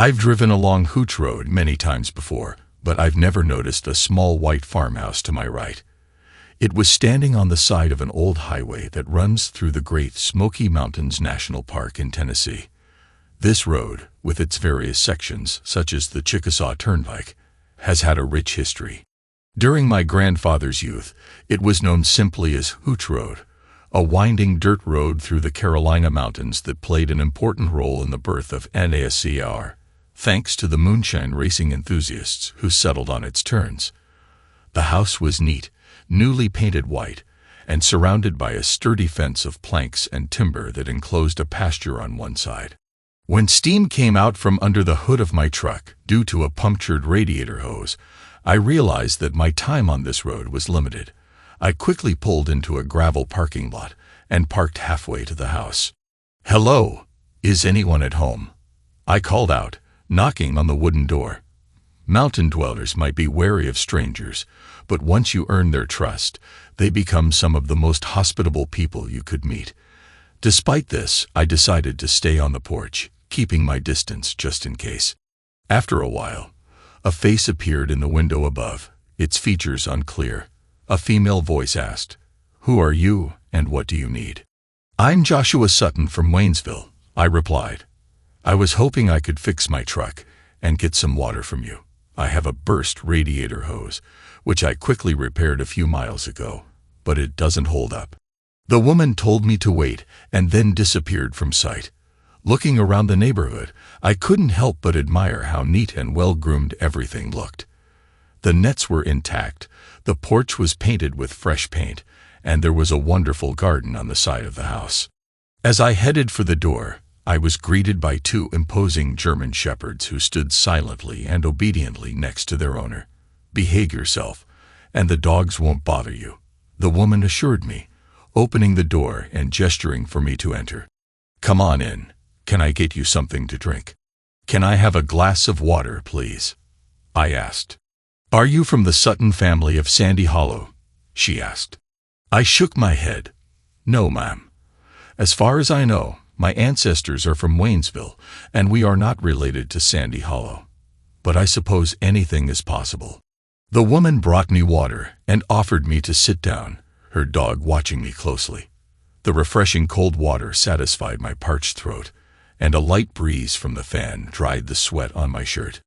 I've driven along Hooch Road many times before, but I've never noticed a small white farmhouse to my right. It was standing on the side of an old highway that runs through the Great Smoky Mountains National Park in Tennessee. This road, with its various sections, such as the Chickasaw Turnpike, has had a rich history. During my grandfather's youth, it was known simply as Hooch Road, a winding dirt road through the Carolina mountains that played an important role in the birth of NASCAR, thanks to the moonshine racing enthusiasts who settled on its turns. The house was neat, newly painted white, and surrounded by a sturdy fence of planks and timber that enclosed a pasture on one side. When steam came out from under the hood of my truck due to a punctured radiator hose, I realized that my time on this road was limited. I quickly pulled into a gravel parking lot and parked halfway to the house. "Hello, is anyone at home?" I called out, knocking on the wooden door. Mountain dwellers might be wary of strangers, but once you earn their trust, they become some of the most hospitable people you could meet. Despite this, I decided to stay on the porch, keeping my distance just in case. After a while, a face appeared in the window above, its features unclear. A female voice asked, "Who are you, and what do you need?" "I'm Joshua Sutton from Waynesville," I replied. "I was hoping I could fix my truck and get some water from you. I have a burst radiator hose, which I quickly repaired a few miles ago, but it doesn't hold up." The woman told me to wait and then disappeared from sight. Looking around the neighborhood, I couldn't help but admire how neat and well-groomed everything looked. The nets were intact, the porch was painted with fresh paint, and there was a wonderful garden on the side of the house. As I headed for the door, I was greeted by two imposing German shepherds who stood silently and obediently next to their owner. "Behave yourself, and the dogs won't bother you," the woman assured me, opening the door and gesturing for me to enter. "Come on in. Can I get you something to drink?" "Can I have a glass of water, please?" I asked. "Are you from the Sutton family of Sandy Hollow?" she asked. I shook my head. "No, ma'am. As far as I know, my ancestors are from Waynesville, and we are not related to Sandy Hollow. But I suppose anything is possible." The woman brought me water and offered me to sit down, her dog watching me closely. The refreshing cold water satisfied my parched throat, and a light breeze from the fan dried the sweat on my shirt.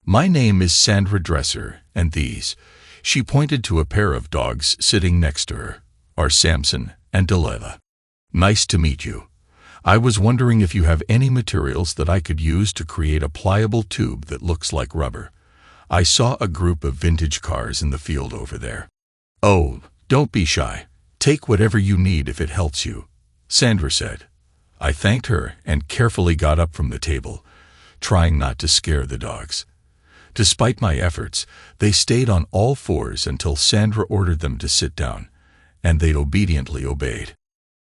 "My name is Sandra Dresser, and these," she pointed to a pair of dogs sitting next to her, "are Samson and Delilah. Nice to meet you. I was wondering if you have any materials that I could use to create a pliable tube that looks like rubber. I saw a group of vintage cars in the field over there." "Oh, don't be shy. Take whatever you need if it helps you," Sandra said. I thanked her and carefully got up from the table, trying not to scare the dogs. Despite my efforts, they stayed on all fours until Sandra ordered them to sit down, and they obediently obeyed.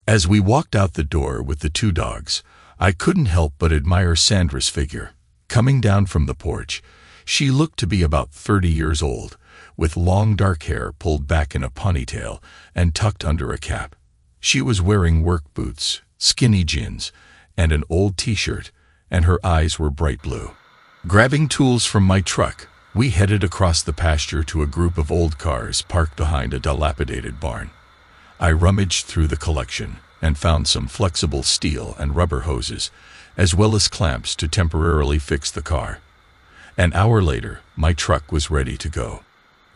As we walked out the door with the two dogs, I couldn't help but admire Sandra's figure. Coming down from the porch, she looked to be about 30 years old, with long dark hair pulled back in a ponytail and tucked under a cap. She was wearing work boots, skinny jeans, and an old t-shirt, and her eyes were bright blue. Grabbing tools from my truck, we headed across the pasture to a group of old cars parked behind a dilapidated barn. I rummaged through the collection and found some flexible steel and rubber hoses, as well as clamps to temporarily fix the car. An hour later, my truck was ready to go.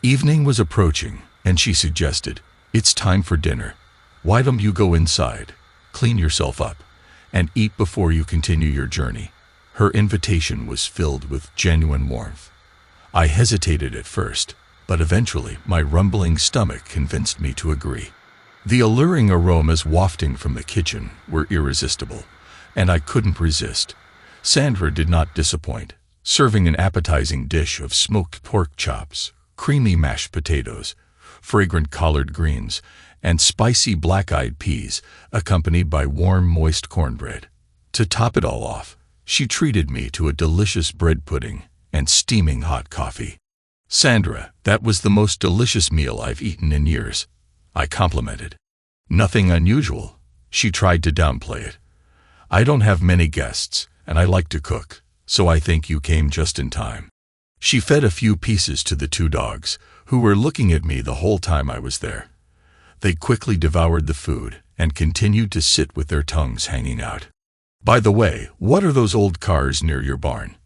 Evening was approaching, and she suggested, "It's time for dinner. Why don't you go inside, clean yourself up, and eat before you continue your journey?" Her invitation was filled with genuine warmth. I hesitated at first, but eventually my rumbling stomach convinced me to agree. The alluring aromas wafting from the kitchen were irresistible, and I couldn't resist. Sandra did not disappoint, serving an appetizing dish of smoked pork chops, creamy mashed potatoes, fragrant collard greens, and spicy black-eyed peas, accompanied by warm, moist cornbread. To top it all off, she treated me to a delicious bread pudding and steaming hot coffee. "Sandra, that was the most delicious meal I've eaten in years," I complimented. "Nothing unusual," she tried to downplay it. "I don't have many guests, and I like to cook, so I think you came just in time." She fed a few pieces to the two dogs, who were looking at me the whole time I was there. They quickly devoured the food and continued to sit with their tongues hanging out. "By the way, what are those old cars near your barn?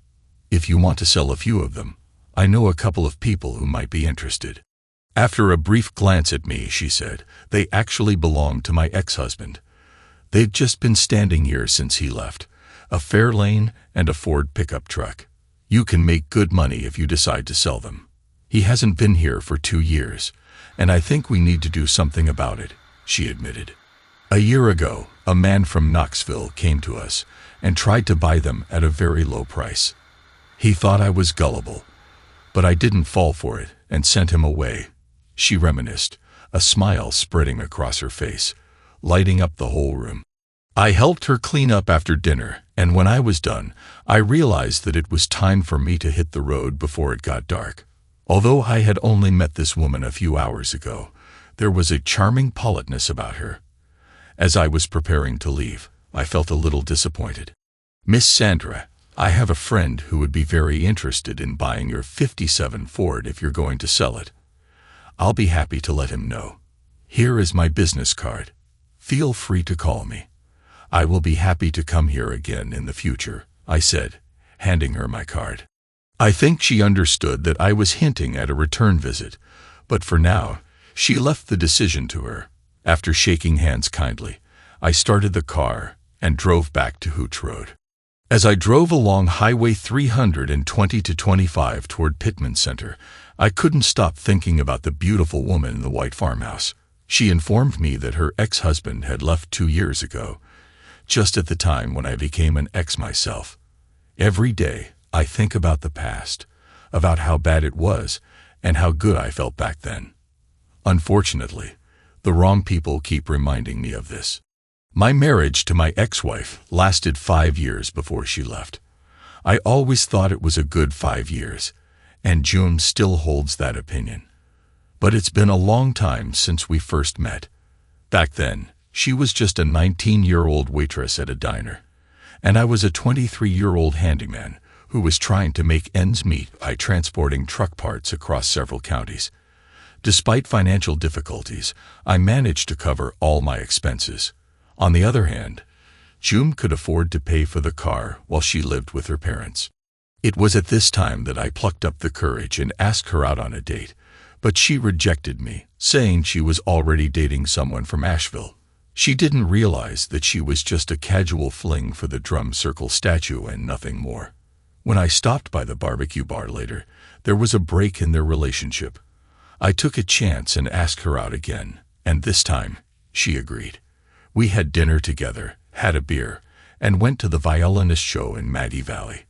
If you want to sell a few of them, I know a couple of people who might be interested." After a brief glance at me, she said, "They actually belong to my ex-husband. They've just been standing here since he left. A Fairlane and a Ford pickup truck. You can make good money if you decide to sell them. He hasn't been here for 2 years, and I think we need to do something about it," she admitted. "A year ago, a man from Knoxville came to us and tried to buy them at a very low price. He thought I was gullible, but I didn't fall for it and sent him away," she reminisced, a smile spreading across her face, lighting up the whole room. I helped her clean up after dinner, and when I was done, I realized that it was time for me to hit the road before it got dark. Although I had only met this woman a few hours ago, there was a charming politeness about her. As I was preparing to leave, I felt a little disappointed. "Miss Sandra, I have a friend who would be very interested in buying your '57 Ford if you're going to sell it. I'll be happy to let him know. Here is my business card. Feel free to call me. I will be happy to come here again in the future," I said, handing her my card. I think she understood that I was hinting at a return visit, but for now, she left the decision to her. After shaking hands kindly, I started the car and drove back to Hooch Road. As I drove along Highway 320-25 toward Pittman Center, I couldn't stop thinking about the beautiful woman in the white farmhouse. She informed me that her ex-husband had left 2 years ago, just at the time when I became an ex myself. Every day, I think about the past, about how bad it was, and how good I felt back then. Unfortunately, the wrong people keep reminding me of this. My marriage to my ex-wife lasted 5 years before she left. I always thought it was a good 5 years, and June still holds that opinion. But it's been a long time since we first met. Back then, she was just a 19-year-old waitress at a diner, and I was a 23-year-old handyman who was trying to make ends meet by transporting truck parts across several counties. Despite financial difficulties, I managed to cover all my expenses. On the other hand, June could afford to pay for the car while she lived with her parents. It was at this time that I plucked up the courage and asked her out on a date, but she rejected me, saying she was already dating someone from Asheville. She didn't realize that she was just a casual fling for the drum circle statue and nothing more. When I stopped by the barbecue bar later, there was a break in their relationship. I took a chance and asked her out again, and this time, she agreed. We had dinner together, had a beer, and went to the violinist show in Maggie Valley,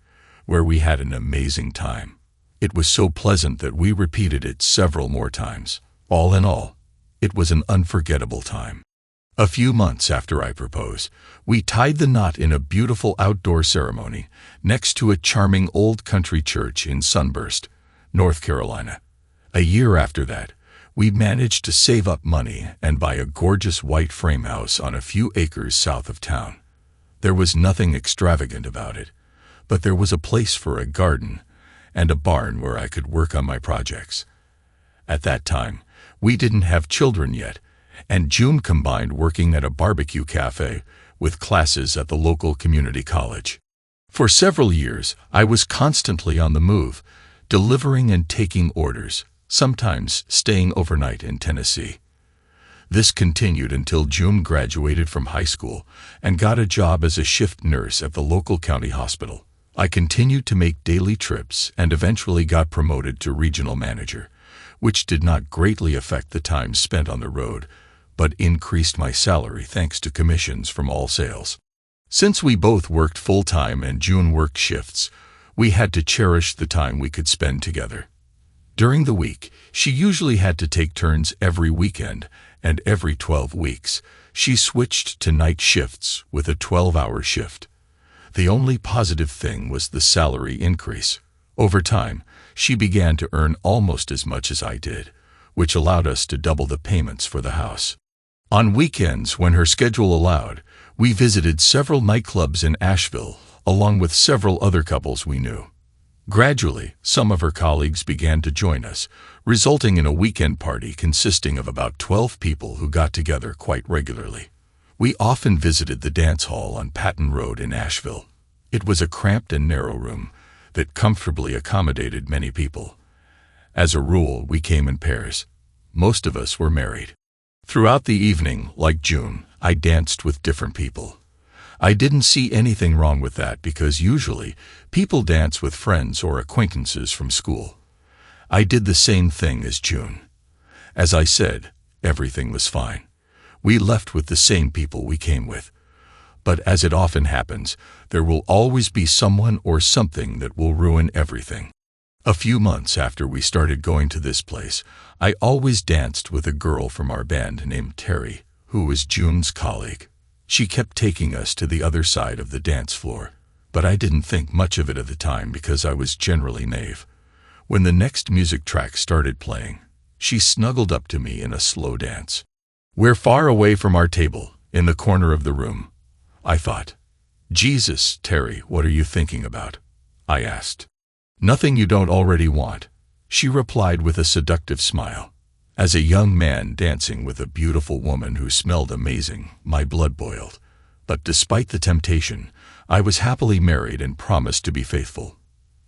where we had an amazing time. It was so pleasant that we repeated it several more times. All in all, it was an unforgettable time. A few months after I proposed, we tied the knot in a beautiful outdoor ceremony next to a charming old country church in Sunburst, North Carolina. A year after that, we managed to save up money and buy a gorgeous white frame house on a few acres south of town. There was nothing extravagant about it, but there was a place for a garden and a barn where I could work on my projects. At that time, we didn't have children yet, and June combined working at a barbecue cafe with classes at the local community college. For several years, I was constantly on the move, delivering and taking orders, sometimes staying overnight in Tennessee. This continued until June graduated from high school and got a job as a shift nurse at the local county hospital. I continued to make daily trips and eventually got promoted to regional manager, which did not greatly affect the time spent on the road, but increased my salary thanks to commissions from all sales. Since we both worked full-time and June worked shifts, we had to cherish the time we could spend together. During the week, she usually had to take turns every weekend, and every 12 weeks, she switched to night shifts with a 12-hour shift. The only positive thing was the salary increase. Over time, she began to earn almost as much as I did, which allowed us to double the payments for the house. On weekends, when her schedule allowed, we visited several nightclubs in Asheville, along with several other couples we knew. Gradually, some of her colleagues began to join us, resulting in a weekend party consisting of about 12 people who got together quite regularly. We often visited the dance hall on Patton Road in Asheville. It was a cramped and narrow room that comfortably accommodated many people. As a rule, we came in pairs. Most of us were married. Throughout the evening, like June, I danced with different people. I didn't see anything wrong with that because usually people dance with friends or acquaintances from school. I did the same thing as June. As I said, everything was fine. We left with the same people we came with. But as it often happens, there will always be someone or something that will ruin everything. A few months after we started going to this place, I always danced with a girl from our band named Terry, who was June's colleague. She kept taking us to the other side of the dance floor, but I didn't think much of it at the time because I was generally naive. When the next music track started playing, she snuggled up to me in a slow dance. We're far away from our table, in the corner of the room. I thought, "Jesus, Terry, what are you thinking about?" I asked. "Nothing you don't already want," she replied with a seductive smile. As a young man dancing with a beautiful woman who smelled amazing, my blood boiled. But despite the temptation, I was happily married and promised to be faithful.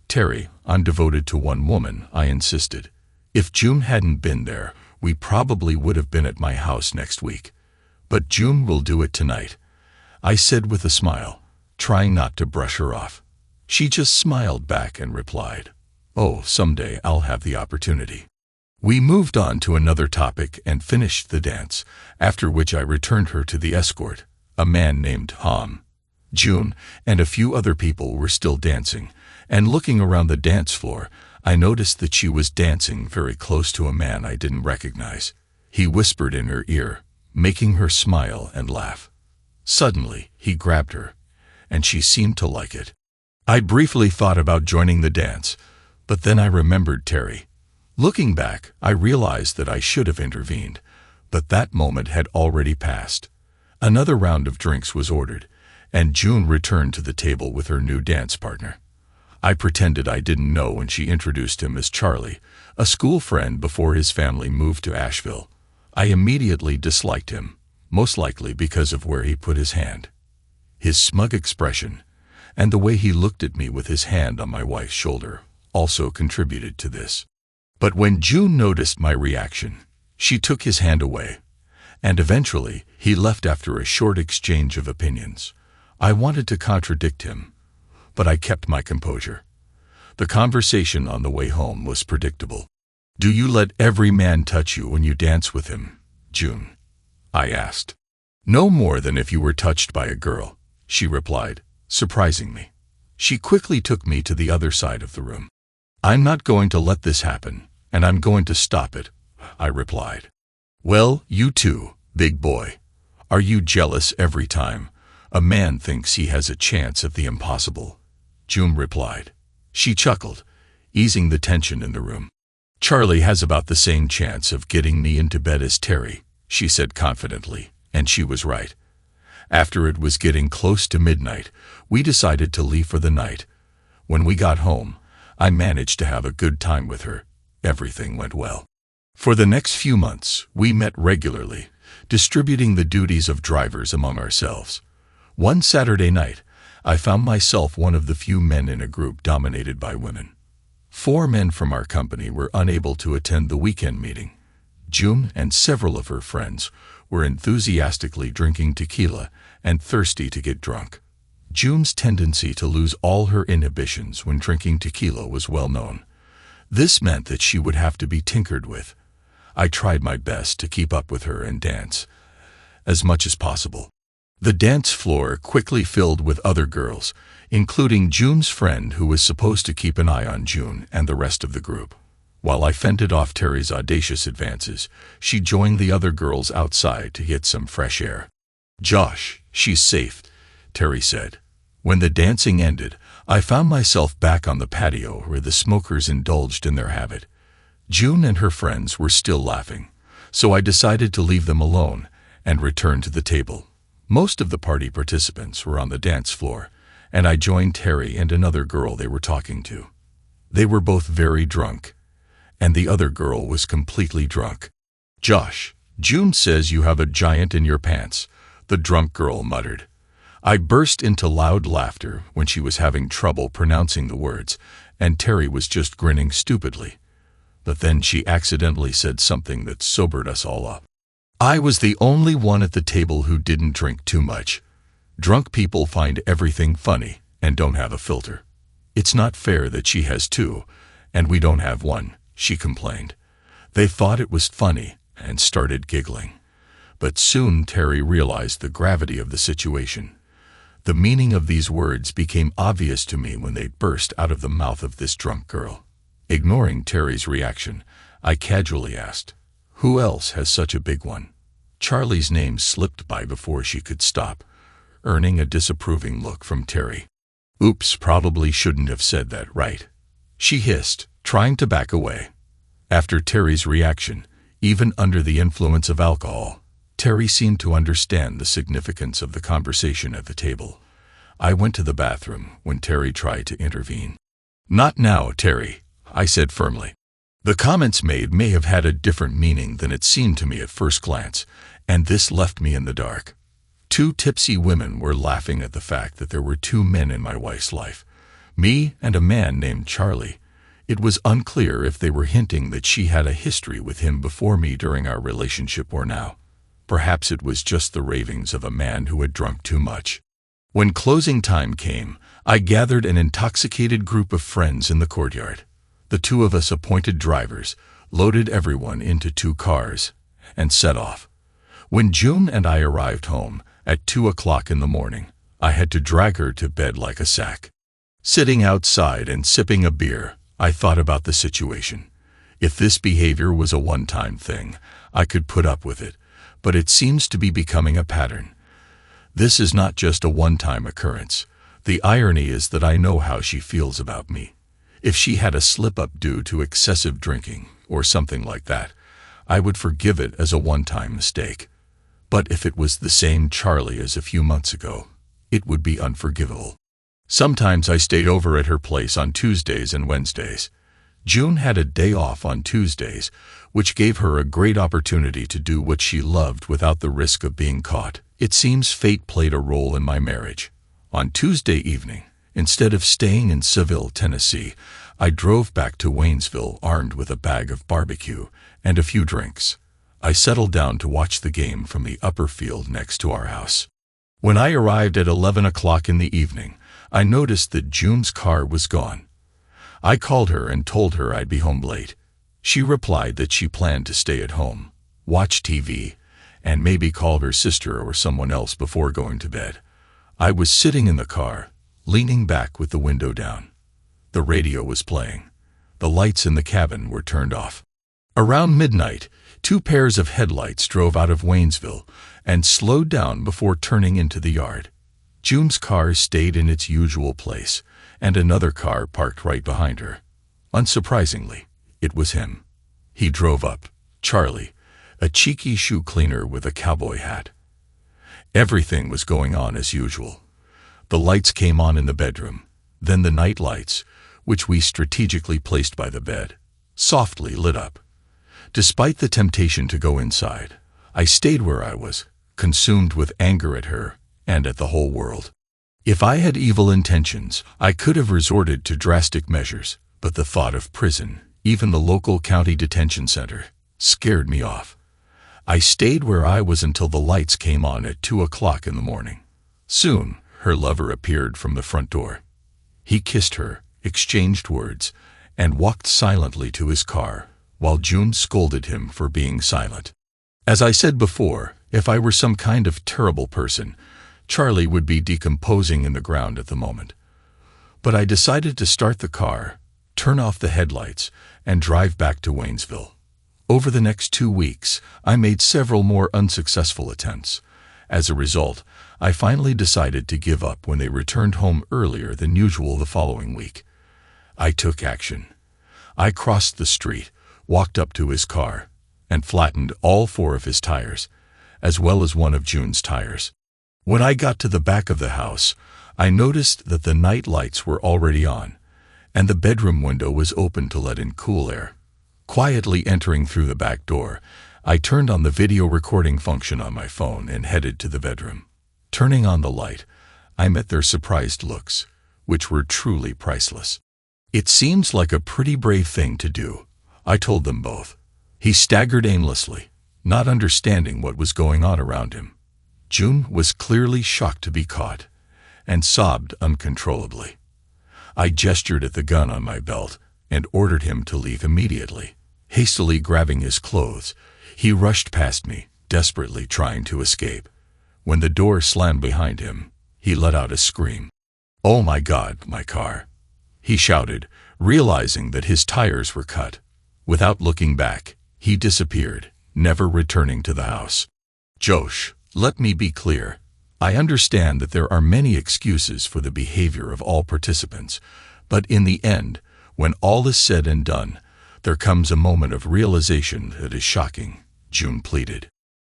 "Terry, I'm devoted to one woman," I insisted. If June hadn't been there, we probably would have been at my house next week. "But June will do it tonight," I said with a smile, trying not to brush her off. She just smiled back and replied, "Oh, someday I'll have the opportunity." We moved on to another topic and finished the dance, after which I returned her to the escort, a man named Ham. June and a few other people were still dancing, and looking around the dance floor, I noticed that she was dancing very close to a man I didn't recognize. He whispered in her ear, making her smile and laugh. Suddenly, he grabbed her, and she seemed to like it. I briefly thought about joining the dance, but then I remembered Terry. Looking back, I realized that I should have intervened, but that moment had already passed. Another round of drinks was ordered, and June returned to the table with her new dance partner. I pretended I didn't know when she introduced him as Charlie, a school friend before his family moved to Asheville. I immediately disliked him, most likely because of where he put his hand. His smug expression, and the way he looked at me with his hand on my wife's shoulder, also contributed to this. But when June noticed my reaction, she took his hand away, and eventually he left after a short exchange of opinions. I wanted to contradict him, but I kept my composure. The conversation on the way home was predictable. "Do you let every man touch you when you dance with him, June?" I asked. "No more than if you were touched by a girl," she replied, surprising me. She quickly took me to the other side of the room. "I'm not going to let this happen, and I'm going to stop it," I replied. "Well, you too, big boy. Are you jealous every time a man thinks he has a chance at the impossible?" June replied. She chuckled, easing the tension in the room. "Charlie has about the same chance of getting me into bed as Terry," she said confidently, and she was right. After it was getting close to midnight, we decided to leave for the night. When we got home, I managed to have a good time with her. Everything went well. For the next few months, we met regularly, distributing the duties of drivers among ourselves. One Saturday night, I found myself one of the few men in a group dominated by women. 4 men from our company were unable to attend the weekend meeting. June and several of her friends were enthusiastically drinking tequila and thirsty to get drunk. June's tendency to lose all her inhibitions when drinking tequila was well known. This meant that she would have to be tinkered with. I tried my best to keep up with her and dance as much as possible. The dance floor quickly filled with other girls, including June's friend who was supposed to keep an eye on June and the rest of the group. While I fended off Terry's audacious advances, she joined the other girls outside to get some fresh air. "Josh, she's safe," Terry said. When the dancing ended, I found myself back on the patio where the smokers indulged in their habit. June and her friends were still laughing, so I decided to leave them alone and return to the table. Most of the party participants were on the dance floor, and I joined Terry and another girl they were talking to. They were both very drunk, and the other girl was completely drunk. "Josh, June says you have a giant in your pants," the drunk girl muttered. I burst into loud laughter when she was having trouble pronouncing the words, and Terry was just grinning stupidly. But then she accidentally said something that sobered us all up. I was the only one at the table who didn't drink too much. Drunk people find everything funny and don't have a filter. "It's not fair that she has two, and we don't have one," she complained. They thought it was funny and started giggling. But soon Terry realized the gravity of the situation. The meaning of these words became obvious to me when they burst out of the mouth of this drunk girl. Ignoring Terry's reaction, I casually asked, "Who else has such a big one?" Charlie's name slipped by before she could stop, earning a disapproving look from Terry. "Oops, probably shouldn't have said that, right?" she hissed, trying to back away. After Terry's reaction, even under the influence of alcohol, Terry seemed to understand the significance of the conversation at the table. I went to the bathroom when Terry tried to intervene. "Not now, Terry," I said firmly. The comments made may have had a different meaning than it seemed to me at first glance, and this left me in the dark. Two tipsy women were laughing at the fact that there were two men in my wife's life, me and a man named Charlie. It was unclear if they were hinting that she had a history with him before me during our relationship or now. Perhaps it was just the ravings of a man who had drunk too much. When closing time came, I gathered an intoxicated group of friends in the courtyard. The two of us appointed drivers, loaded everyone into 2 cars, and set off. When June and I arrived home at 2 o'clock in the morning, I had to drag her to bed like a sack. Sitting outside and sipping a beer, I thought about the situation. If this behavior was a one-time thing, I could put up with it, but it seems to be becoming a pattern. This is not just a one-time occurrence. The irony is that I know how she feels about me. If she had a slip-up due to excessive drinking or something like that, I would forgive it as a one-time mistake. But if it was the same Charlie as a few months ago, it would be unforgivable. Sometimes I stayed over at her place on Tuesdays and Wednesdays. June had a day off on Tuesdays, which gave her a great opportunity to do what she loved without the risk of being caught. It seems fate played a role in my marriage. On Tuesday evening, instead of staying in Seville, Tennessee, I drove back to Waynesville armed with a bag of barbecue and a few drinks. I settled down to watch the game from the upper field next to our house. When I arrived at 11 o'clock in the evening, I noticed that June's car was gone. I called her and told her I'd be home late. She replied that she planned to stay at home, watch TV, and maybe call her sister or someone else before going to bed. I was sitting in the car, leaning back with the window down. The radio was playing. The lights in the cabin were turned off. Around midnight, 2 pairs of headlights drove out of Waynesville and slowed down before turning into the yard. June's car stayed in its usual place, and another car parked right behind her. Unsurprisingly, it was him. He drove up, Charlie, a cheeky shoe cleaner with a cowboy hat. Everything was going on as usual. The lights came on in the bedroom, then the night lights, which we strategically placed by the bed, softly lit up. Despite the temptation to go inside, I stayed where I was, consumed with anger at her and at the whole world. If I had evil intentions, I could have resorted to drastic measures, but the thought of prison, even the local county detention center, scared me off. I stayed where I was until the lights came on at 2 o'clock in the morning. Soon, her lover appeared from the front door. He kissed her, exchanged words, and walked silently to his car, while June scolded him for being silent. As I said before, if I were some kind of terrible person, Charlie would be decomposing in the ground at the moment. But I decided to start the car, turn off the headlights, and drive back to Waynesville. Over the next 2 weeks, I made several more unsuccessful attempts. As a result, I finally decided to give up when they returned home earlier than usual the following week. I took action. I crossed the street, walked up to his car, and flattened all 4 of his tires, as well as one of June's tires. When I got to the back of the house, I noticed that the night lights were already on, and the bedroom window was open to let in cool air. Quietly entering through the back door, I turned on the video recording function on my phone and headed to the bedroom. Turning on the light, I met their surprised looks, which were truly priceless. "It seems like a pretty brave thing to do," I told them both. He staggered aimlessly, not understanding what was going on around him. June was clearly shocked to be caught, and sobbed uncontrollably. I gestured at the gun on my belt and ordered him to leave immediately. Hastily grabbing his clothes, he rushed past me, desperately trying to escape. When the door slammed behind him, he let out a scream. "Oh my God, my car!" he shouted, realizing that his tires were cut. Without looking back, he disappeared, never returning to the house. "Josh, let me be clear. I understand that there are many excuses for the behavior of all participants, but in the end, when all is said and done, there comes a moment of realization that is shocking," June pleaded.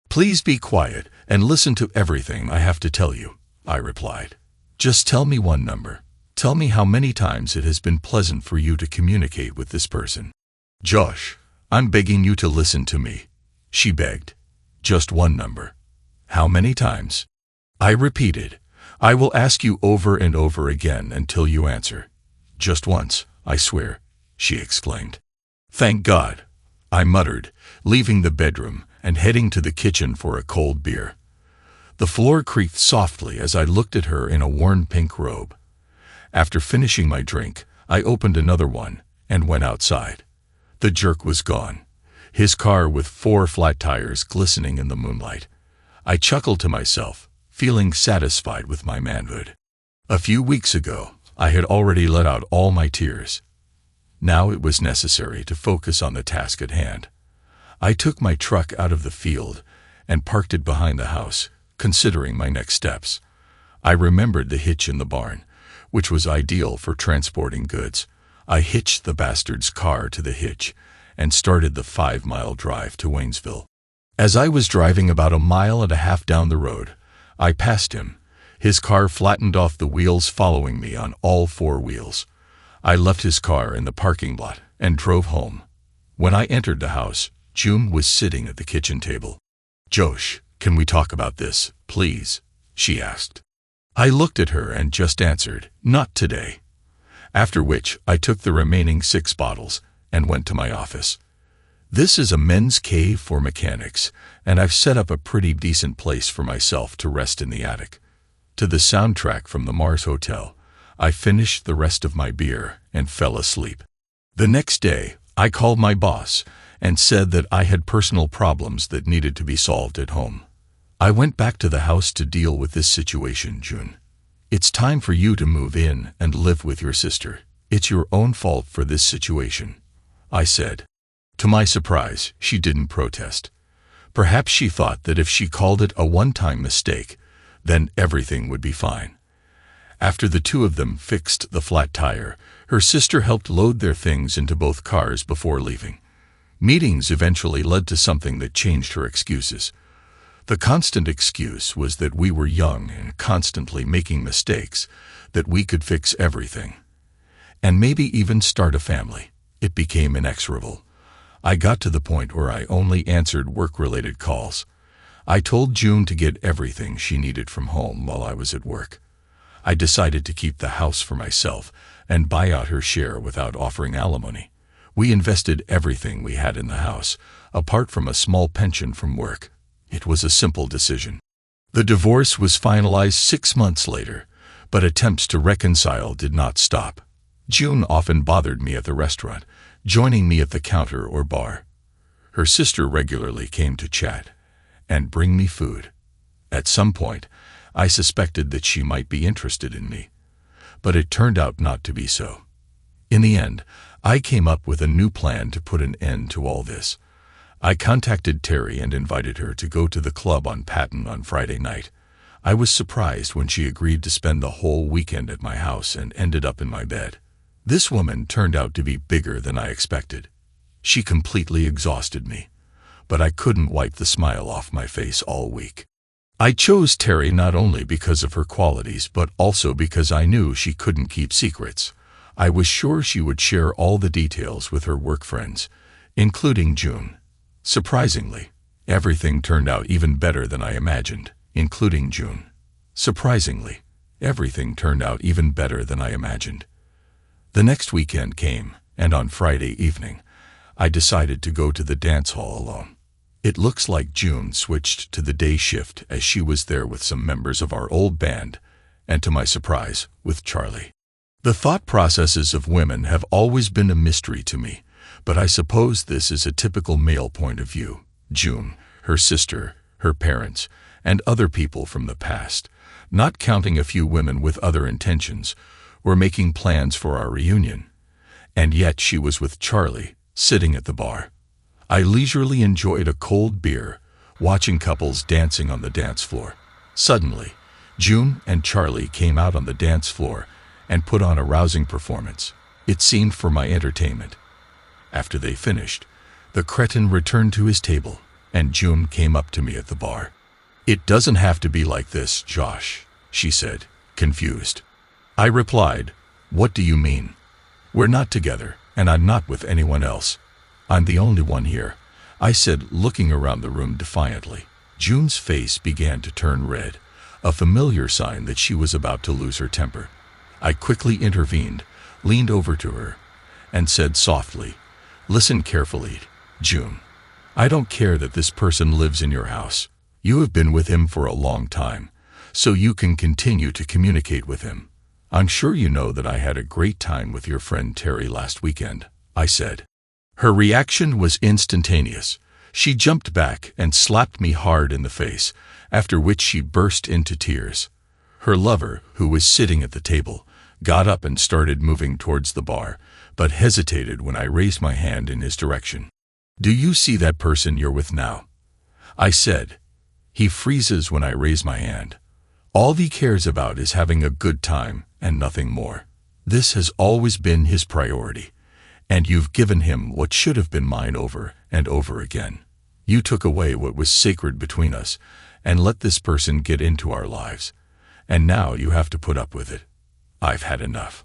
"Please be quiet and listen to everything I have to tell you," I replied. "Just tell me one number. Tell me how many times it has been pleasant for you to communicate with this person." "Josh, I'm begging you to listen to me," she begged. "Just one number." "How many times?" I repeated. "I will ask you over and over again until you answer." "Just once, I swear," she exclaimed. "Thank God," I muttered, leaving the bedroom and heading to the kitchen for a cold beer. The floor creaked softly as I looked at her in a worn pink robe. After finishing my drink, I opened another one and went outside. The jerk was gone, his car with 4 flat tires glistening in the moonlight. I chuckled to myself, feeling satisfied with my manhood. A few weeks ago, I had already let out all my tears. Now it was necessary to focus on the task at hand. I took my truck out of the field and parked it behind the house, considering my next steps. I remembered the hitch in the barn, which was ideal for transporting goods. I hitched the bastard's car to the hitch and started the 5-mile drive to Waynesville. As I was driving about 1.5 miles down the road, I passed him. His car flattened off the wheels, following me on all 4 wheels. I left his car in the parking lot and drove home. When I entered the house, June was sitting at the kitchen table. "Josh, can we talk about this, please?" she asked. I looked at her and just answered, "Not today." After which, I took the remaining 6 bottles and went to my office. This is a men's cave for mechanics, and I've set up a pretty decent place for myself to rest in the attic. To the soundtrack from the Mars Hotel, I finished the rest of my beer and fell asleep. The next day, I called my boss and said that I had personal problems that needed to be solved at home. "I went back to the house to deal with this situation, June. It's time for you to move in and live with your sister. It's your own fault for this situation," I said. To my surprise, she didn't protest. Perhaps she thought that if she called it a one-time mistake, then everything would be fine. After the 2 of them fixed the flat tire, her sister helped load their things into both cars before leaving. Meetings eventually led to something that changed her excuses. The constant excuse was that we were young and constantly making mistakes, that we could fix everything, and maybe even start a family. It became inexorable. I got to the point where I only answered work-related calls. I told June to get everything she needed from home while I was at work. I decided to keep the house for myself and buy out her share without offering alimony. We invested everything we had in the house, apart from a small pension from work. It was a simple decision. The divorce was finalized 6 months later, but attempts to reconcile did not stop. June often bothered me at the restaurant, joining me at the counter or bar. Her sister regularly came to chat and bring me food. At some point, I suspected that she might be interested in me, but it turned out not to be so. In the end, I came up with a new plan to put an end to all this. I contacted Terry and invited her to go to the club on Patton on Friday night. I was surprised when she agreed to spend the whole weekend at my house and ended up in my bed. This woman turned out to be bigger than I expected. She completely exhausted me, but I couldn't wipe the smile off my face all week. I chose Terry not only because of her qualities, but also because I knew she couldn't keep secrets. I was sure she would share all the details with her work friends, including June. Surprisingly, everything turned out even better than I imagined, including June. Surprisingly, everything turned out even better than I imagined. The next weekend came, and on Friday evening, I decided to go to the dance hall alone. It looks like June switched to the day shift as she was there with some members of our old band, and to my surprise, with Charlie. The thought processes of women have always been a mystery to me, but I suppose this is a typical male point of view. June, her sister, her parents, and other people from the past, not counting a few women with other intentions, were making plans for our reunion. And yet she was with Charlie, sitting at the bar. I leisurely enjoyed a cold beer, watching couples dancing on the dance floor. Suddenly, June and Charlie came out on the dance floor and put on a rousing performance. It seemed for my entertainment. After they finished, the cretin returned to his table, and June came up to me at the bar. "It doesn't have to be like this, Josh," she said, confused. I replied, "What do you mean? We're not together, and I'm not with anyone else. I'm the only one here," I said, looking around the room defiantly. June's face began to turn red, a familiar sign that she was about to lose her temper. I quickly intervened, leaned over to her, and said softly, "Listen carefully, June. I don't care that this person lives in your house. You have been with him for a long time, so you can continue to communicate with him. I'm sure you know that I had a great time with your friend Terry last weekend," I said. Her reaction was instantaneous. She jumped back and slapped me hard in the face, after which she burst into tears. Her lover, who was sitting at the table, got up and started moving towards the bar, but hesitated when I raised my hand in his direction. "Do you see that person you're with now?" I said. He freezes when I raise my hand. All he cares about is having a good time and nothing more. This has always been his priority, and you've given him what should have been mine over and over again. You took away what was sacred between us and let this person get into our lives, and now you have to put up with it. I've had enough."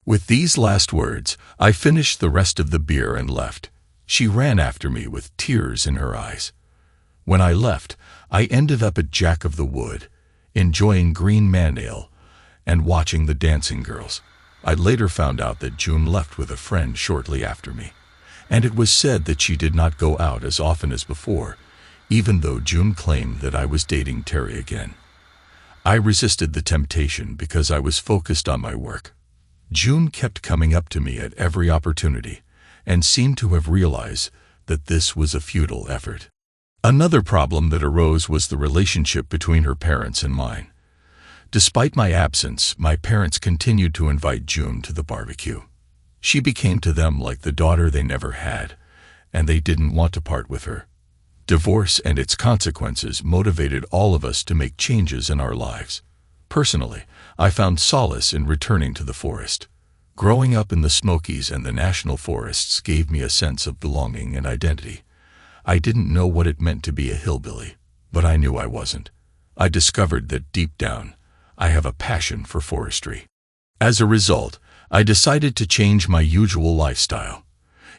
With these last words, I finished the rest of the beer and left. She ran after me with tears in her eyes. When I left, I ended up at Jack of the Wood, enjoying green man ale and watching the dancing girls. I later found out that June left with a friend shortly after me, and it was said that she did not go out as often as before, even though June claimed that I was dating Terry again. I resisted the temptation because I was focused on my work. June kept coming up to me at every opportunity and seemed to have realized that this was a futile effort. Another problem that arose was the relationship between her parents and mine. Despite my absence, my parents continued to invite June to the barbecue. She became to them like the daughter they never had, and they didn't want to part with her. Divorce and its consequences motivated all of us to make changes in our lives. Personally, I found solace in returning to the forest. Growing up in the Smokies and the national forests gave me a sense of belonging and identity. I didn't know what it meant to be a hillbilly, but I knew I wasn't. I discovered that deep down, I have a passion for forestry. As a result, I decided to change my usual lifestyle.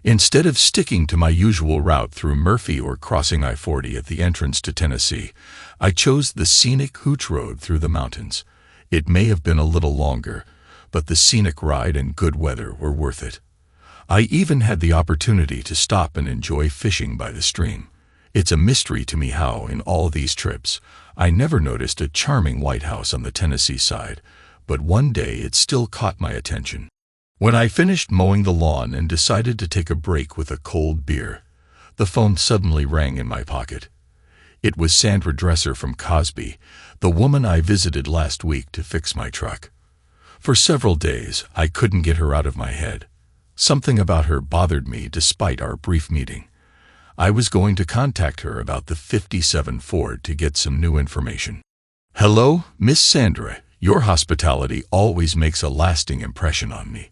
Instead of sticking to my usual route through Murphy or crossing I-40 at the entrance to Tennessee, I chose the scenic Hooch Road through the mountains. It may have been a little longer, but the scenic ride and good weather were worth it. I even had the opportunity to stop and enjoy fishing by the stream. It's a mystery to me how, in all these trips, I never noticed a charming white house on the Tennessee side, but one day it still caught my attention. When I finished mowing the lawn and decided to take a break with a cold beer, the phone suddenly rang in my pocket. It was Sandra Dresser from Cosby, the woman I visited last week to fix my truck. For several days, I couldn't get her out of my head. Something about her bothered me despite our brief meeting. I was going to contact her about the '57 Ford to get some new information. "Hello, Miss Sandra. Your hospitality always makes a lasting impression on me.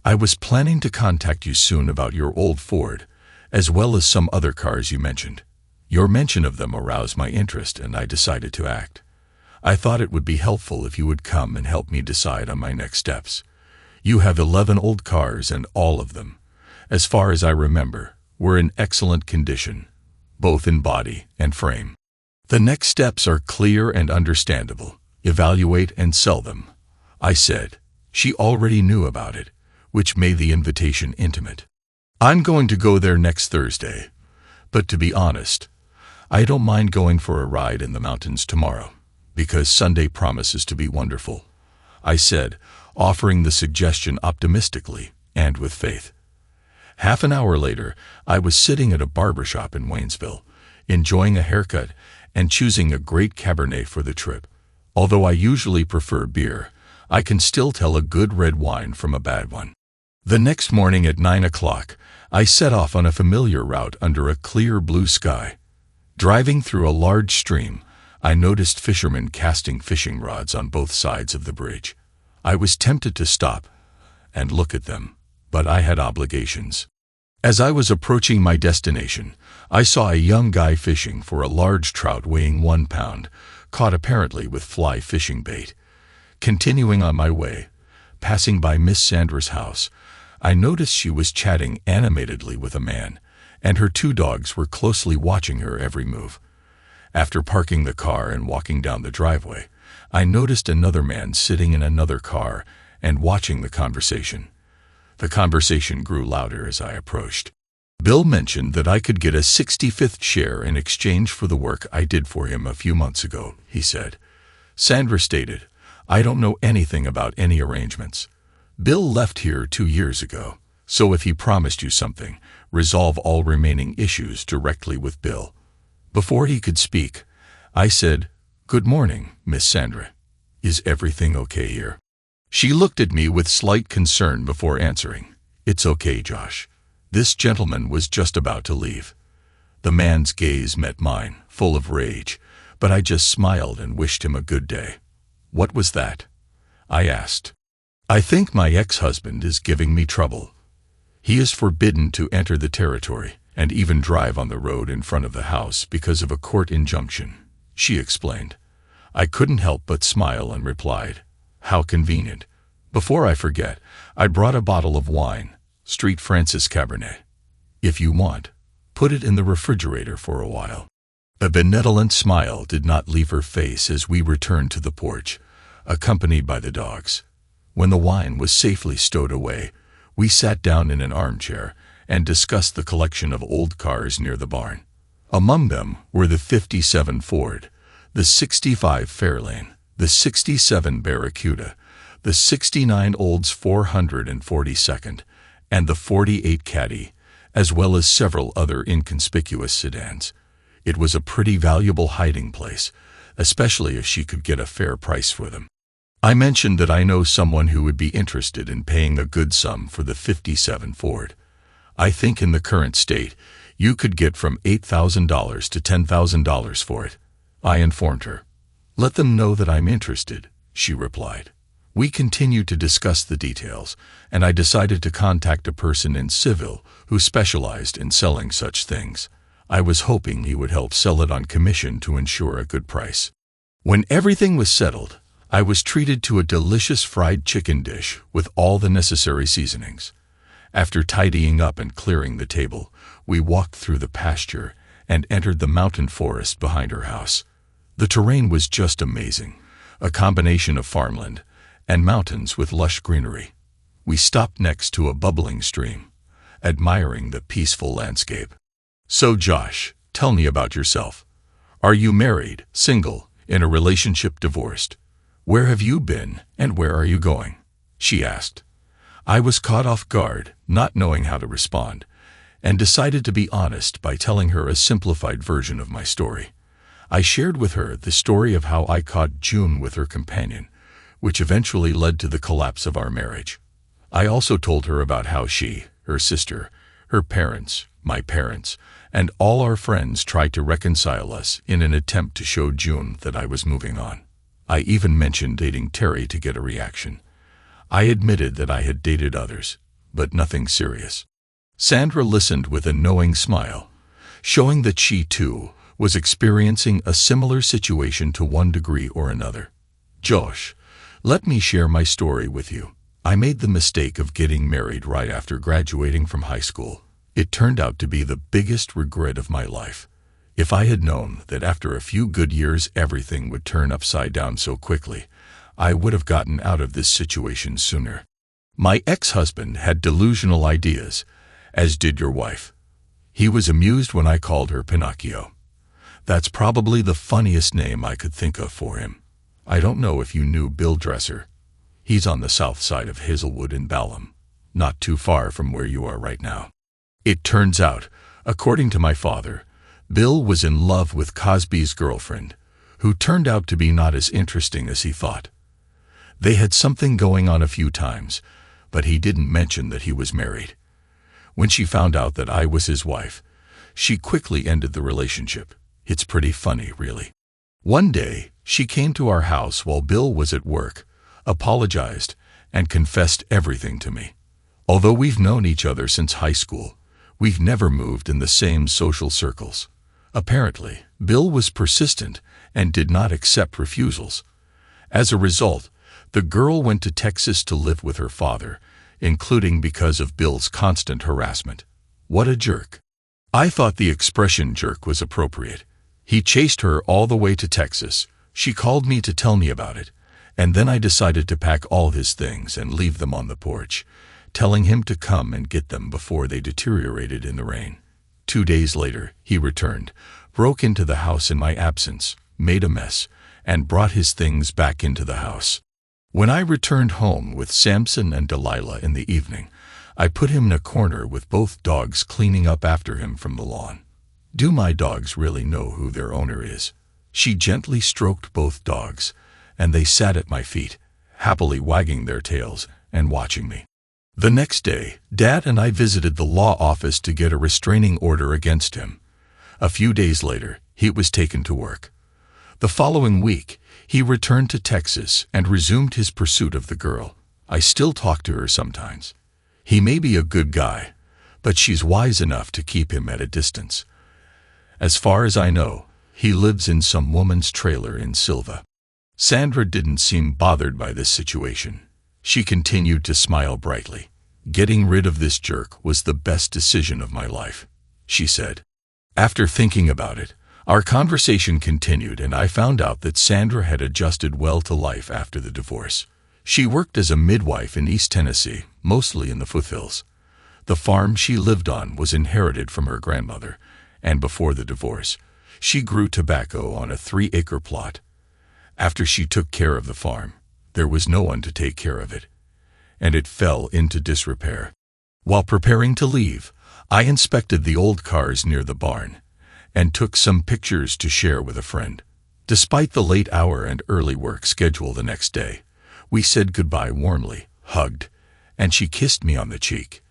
I was planning to contact you soon about your old Ford, as well as some other cars you mentioned. Your mention of them aroused my interest, and I decided to act. I thought it would be helpful if you would come and help me decide on my next steps. You have 11 old cars, and all of them, as far as I remember, were in excellent condition, both in body and frame. The next steps are clear and understandable. Evaluate and sell them, I said. She already knew about it, which made the invitation intimate. I'm going to go there next Thursday, but to be honest, I don't mind going for a ride in the mountains tomorrow, because Sunday promises to be wonderful, I said, offering the suggestion optimistically and with faith. Half an hour later, I was sitting at a barbershop in Waynesville, enjoying a haircut and choosing a great Cabernet for the trip. Although I usually prefer beer, I can still tell a good red wine from a bad one. The next morning at 9 o'clock, I set off on a familiar route under a clear blue sky. Driving through a large stream, I noticed fishermen casting fishing rods on both sides of the bridge. I was tempted to stop and look at them, but I had obligations. As I was approaching my destination, I saw a young guy fishing for a large trout weighing 1 pound, caught apparently with fly fishing bait. Continuing on my way, passing by Miss Sandra's house, I noticed she was chatting animatedly with a man, and her 2 dogs were closely watching her every move. After parking the car and walking down the driveway, I noticed another man sitting in another car and watching the conversation. The conversation grew louder as I approached. Bill mentioned that I could get a 65th share in exchange for the work I did for him a few months ago, he said. Sandra stated, I don't know anything about any arrangements. Bill left here 2 years ago, so if he promised you something, resolve all remaining issues directly with Bill. Before he could speak, I said, Good morning, Miss Sandra. Is everything okay here? She looked at me with slight concern before answering. It's okay, Josh. This gentleman was just about to leave. The man's gaze met mine, full of rage, but I just smiled and wished him a good day. What was that? I asked. I think my ex-husband is giving me trouble. He is forbidden to enter the territory and even drive on the road in front of the house because of a court injunction, she explained. I couldn't help but smile and replied, How convenient. Before I forget, I brought a bottle of wine, Street Francis Cabernet. If you want, put it in the refrigerator for a while. A benevolent smile did not leave her face as we returned to the porch, accompanied by the dogs. When the wine was safely stowed away, we sat down in an armchair and discussed the collection of old cars near the barn. Among them were the 57 Ford, the 65 Fairlane, the 67 Barracuda, the 69 Olds 442nd, and the 48 Caddy, as well as several other inconspicuous sedans. It was a pretty valuable hiding place, especially if she could get a fair price for them. I mentioned that I know someone who would be interested in paying a good sum for the 57 Ford. I think in the current state, you could get from $8,000 to $10,000 for it. I informed her. Let them know that I'm interested, she replied. We continued to discuss the details, and I decided to contact a person in Civil who specialized in selling such things. I was hoping he would help sell it on commission to ensure a good price. When everything was settled, I was treated to a delicious fried chicken dish with all the necessary seasonings. After tidying up and clearing the table, we walked through the pasture and entered the mountain forest behind her house. The terrain was just amazing, a combination of farmland and mountains with lush greenery. We stopped next to a bubbling stream, admiring the peaceful landscape. So Josh, tell me about yourself. Are you married, single, in a relationship, divorced? Where have you been, and where are you going? She asked. I was caught off guard, not knowing how to respond, and decided to be honest by telling her a simplified version of my story. I shared with her the story of how I caught June with her companion, which eventually led to the collapse of our marriage. I also told her about how she, her sister, her parents, my parents, and all our friends tried to reconcile us in an attempt to show June that I was moving on. I even mentioned dating Terry to get a reaction. I admitted that I had dated others, but nothing serious. Sandra listened with a knowing smile, showing that she too was experiencing a similar situation to one degree or another. Josh, let me share my story with you. I made the mistake of getting married right after graduating from high school. It turned out to be the biggest regret of my life. If I had known that after a few good years everything would turn upside down so quickly, I would have gotten out of this situation sooner. My ex-husband had delusional ideas, as did your wife. He was amused when I called her Pinocchio. That's probably the funniest name I could think of for him. I don't know if you knew Bill Dresser. He's on the south side of Hazelwood in Balham, not too far from where you are right now. It turns out, according to my father, Bill was in love with Cosby's girlfriend, who turned out to be not as interesting as he thought. They had something going on a few times, but he didn't mention that he was married. When she found out that I was his wife, she quickly ended the relationship. It's pretty funny, really. One day, she came to our house while Bill was at work, apologized, and confessed everything to me. Although we've known each other since high school, we've never moved in the same social circles. Apparently, Bill was persistent and did not accept refusals. As a result, the girl went to Texas to live with her father, including because of Bill's constant harassment. What a jerk. I thought the expression jerk was appropriate. He chased her all the way to Texas. She called me to tell me about it, and then I decided to pack all his things and leave them on the porch, telling him to come and get them before they deteriorated in the rain. 2 days later, he returned, broke into the house in my absence, made a mess, and brought his things back into the house. When I returned home with Samson and Delilah in the evening, I put him in a corner with both dogs cleaning up after him from the lawn. Do my dogs really know who their owner is? She gently stroked both dogs, and they sat at my feet, happily wagging their tails and watching me. The next day, Dad and I visited the law office to get a restraining order against him. A few days later, he was taken to work. The following week, he returned to Texas and resumed his pursuit of the girl. I still talk to her sometimes. He may be a good guy, but she's wise enough to keep him at a distance. As far as I know, he lives in some woman's trailer in Silva. Sandra didn't seem bothered by this situation. She continued to smile brightly. Getting rid of this jerk was the best decision of my life, she said. After thinking about it, our conversation continued, and I found out that Sandra had adjusted well to life after the divorce. She worked as a midwife in East Tennessee, mostly in the foothills. The farm she lived on was inherited from her grandmother, and before the divorce, she grew tobacco on a 3-acre plot. After she took care of the farm, there was no one to take care of it, and it fell into disrepair. While preparing to leave, I inspected the old cars near the barn and took some pictures to share with a friend. Despite the late hour and early work schedule the next day, we said goodbye warmly, hugged, and she kissed me on the cheek.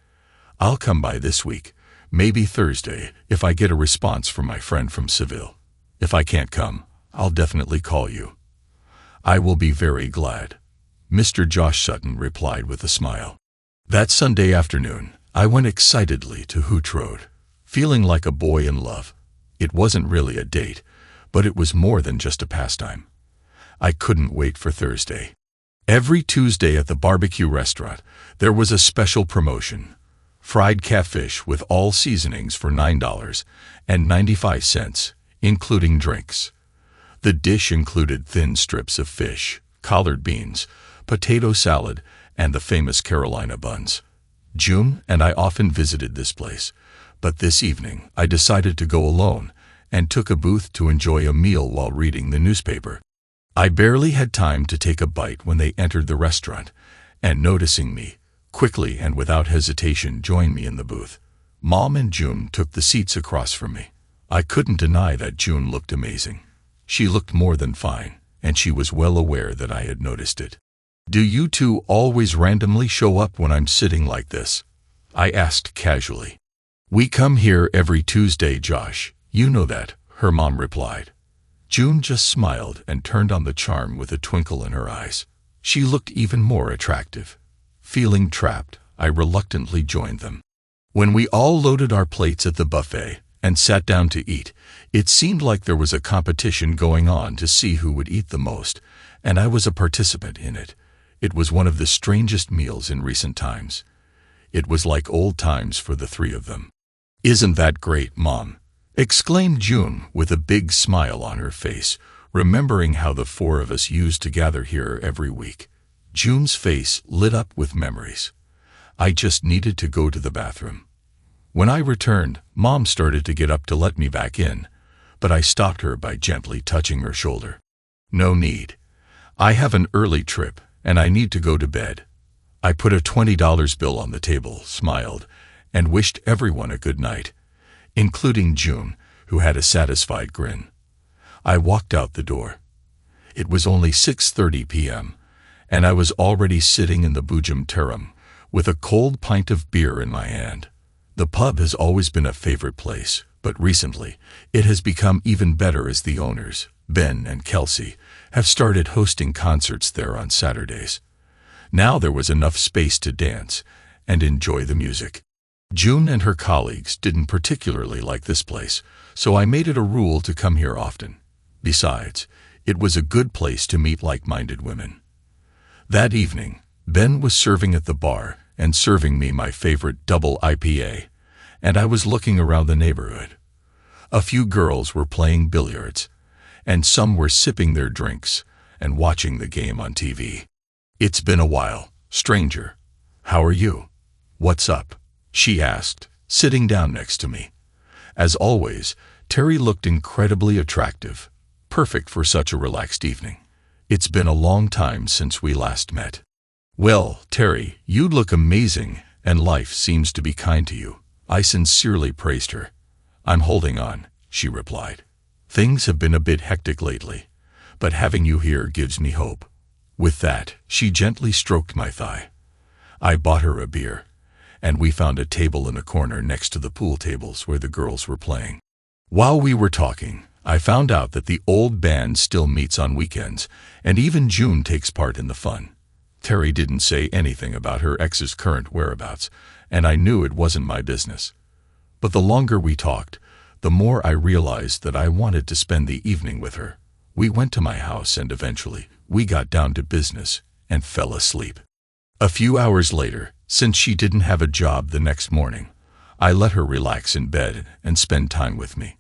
I'll come by this week, maybe Thursday, if I get a response from my friend from Seville. If I can't come, I'll definitely call you. I will be very glad. Mr. Josh Sutton replied with a smile. That Sunday afternoon, I went excitedly to Hooch Road, feeling like a boy in love. It wasn't really a date, but it was more than just a pastime. I couldn't wait for Thursday. Every Tuesday at the barbecue restaurant, there was a special promotion. Fried catfish with all seasonings for $9.95, including drinks. The dish included thin strips of fish, collard beans, potato salad, and the famous Carolina buns. June and I often visited this place, but this evening I decided to go alone and took a booth to enjoy a meal while reading the newspaper. I barely had time to take a bite when they entered the restaurant, and noticing me, quickly and without hesitation joined me in the booth. Mom and June took the seats across from me. I couldn't deny that June looked amazing. She looked more than fine, and she was well aware that I had noticed it. Do you two always randomly show up when I'm sitting like this? I asked casually. We come here every Tuesday, Josh. You know that, her mom replied. June just smiled and turned on the charm with a twinkle in her eyes. She looked even more attractive. Feeling trapped, I reluctantly joined them. When we all loaded our plates at the buffet and sat down to eat. It seemed like there was a competition going on to see who would eat the most, and I was a participant in it. It was one of the strangest meals in recent times. It was like old times for the three of them. "Isn't that great, Mom?" exclaimed June with a big smile on her face, remembering how the four of us used to gather here every week. June's face lit up with memories. I just needed to go to the bathroom. When I returned, Mom started to get up to let me back in, but I stopped her by gently touching her shoulder. "No need. I have an early trip, and I need to go to bed." I put a $20 bill on the table, smiled, and wished everyone a good night, including June, who had a satisfied grin. I walked out the door. It was only 6:30 p.m., and I was already sitting in the Boojum Terum with a cold pint of beer in my hand. The pub has always been a favorite place, but recently it has become even better as the owners, Ben and Kelsey, have started hosting concerts there on Saturdays. Now there was enough space to dance and enjoy the music. June and her colleagues didn't particularly like this place, so I made it a rule to come here often. Besides, it was a good place to meet like-minded women. That evening, Ben was serving at the bar and serving me my favorite double IPA, and I was looking around the neighborhood. A few girls were playing billiards, and some were sipping their drinks and watching the game on TV. "It's been a while, stranger. How are you? What's up?" she asked, sitting down next to me. As always, Terry looked incredibly attractive, perfect for such a relaxed evening. "It's been a long time since we last met." "Well, Terry, you look amazing, and life seems to be kind to you." I sincerely praised her. "I'm holding on," she replied. "Things have been a bit hectic lately, but having you here gives me hope." With that, she gently stroked my thigh. I bought her a beer, and we found a table in a corner next to the pool tables where the girls were playing. While we were talking, I found out that the old band still meets on weekends, and even June takes part in the fun. Terry didn't say anything about her ex's current whereabouts, and I knew it wasn't my business. But the longer we talked, the more I realized that I wanted to spend the evening with her. We went to my house and eventually we got down to business and fell asleep. A few hours later, since she didn't have a job the next morning, I let her relax in bed and spend time with me.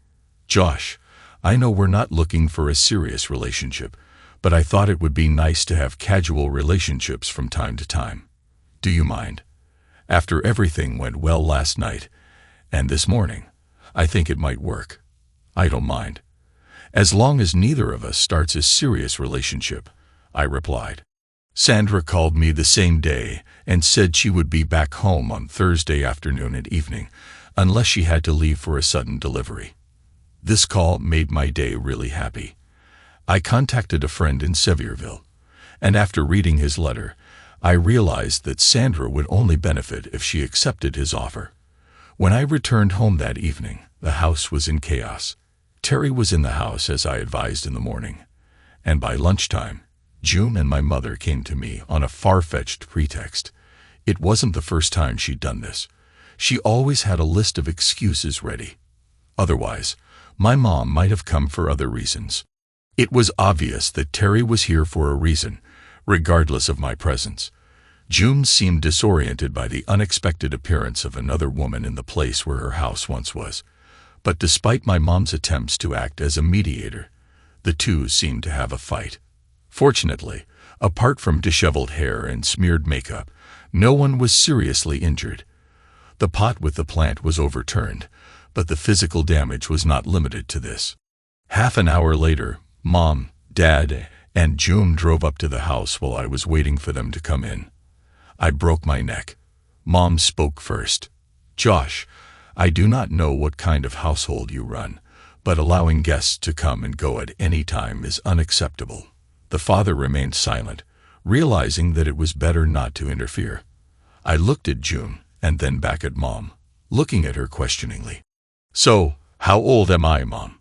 "Josh, I know we're not looking for a serious relationship, but I thought it would be nice to have casual relationships from time to time. Do you mind? After everything went well last night and this morning, I think it might work." "I don't mind, as long as neither of us starts a serious relationship," I replied. Sandra called me the same day and said she would be back home on Thursday afternoon and evening, unless she had to leave for a sudden delivery. This call made my day really happy. I contacted a friend in Sevierville, and after reading his letter, I realized that Sandra would only benefit if she accepted his offer. When I returned home that evening, the house was in chaos. Terry was in the house as I advised in the morning, and by lunchtime, June and my mother came to me on a far-fetched pretext. It wasn't the first time she'd done this. She always had a list of excuses ready. Otherwise, my mom might have come for other reasons. It was obvious that Terry was here for a reason, regardless of my presence. June seemed disoriented by the unexpected appearance of another woman in the place where her house once was. But despite my mom's attempts to act as a mediator, the two seemed to have a fight. Fortunately, apart from disheveled hair and smeared makeup, no one was seriously injured. The pot with the plant was overturned, but the physical damage was not limited to this. Half an hour later, Mom, Dad, and June drove up to the house while I was waiting for them to come in. I broke my neck. Mom spoke first. "Josh, I do not know what kind of household you run, but allowing guests to come and go at any time is unacceptable." The father remained silent, realizing that it was better not to interfere. I looked at June and then back at Mom, looking at her questioningly. "So, how old am I, Mom?"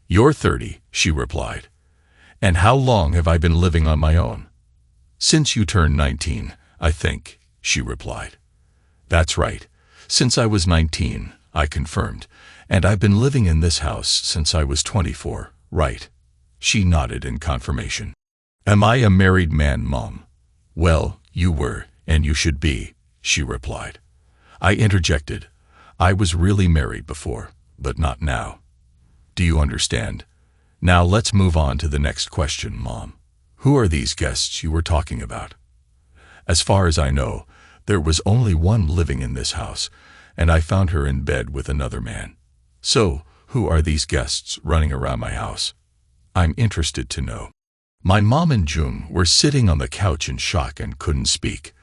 "You're 30, she replied. "And how long have I been living on my own?" "Since you turned 19, I think," she replied. "That's right. Since I was 19, I confirmed. And I've been living in this house since I was 24, right? She nodded in confirmation. Am I a married man, Mom? Well, you were, and you should be, she replied. I interjected. I was really married before, but not now. Do you understand? Now let's move on to the next question, Mom. Who are these guests you were talking about? As far as I know, there was only one living in this house, and I found her in bed with another man. So, who are these guests running around my house? I'm interested to know. My mom and June were sitting on the couch in shock and couldn't speak.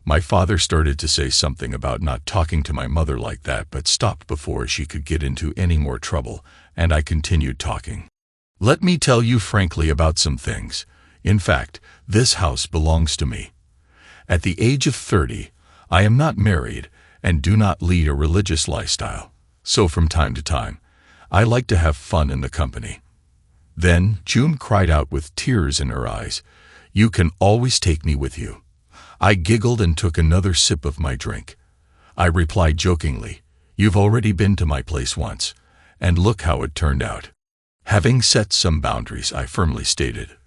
My father started to say something about not talking to my mother like that, but stopped before she could get into any more trouble, and I continued talking. Let me tell you frankly about some things. In fact, this house belongs to me. At the age of 30, I am not married and do not lead a religious lifestyle, so from time to time, I like to have fun in the company. Then June cried out with tears in her eyes, "You can always take me with you." I giggled and took another sip of my drink. I replied jokingly, "You've already been to my place once, and look how it turned out." Having set some boundaries, I firmly stated,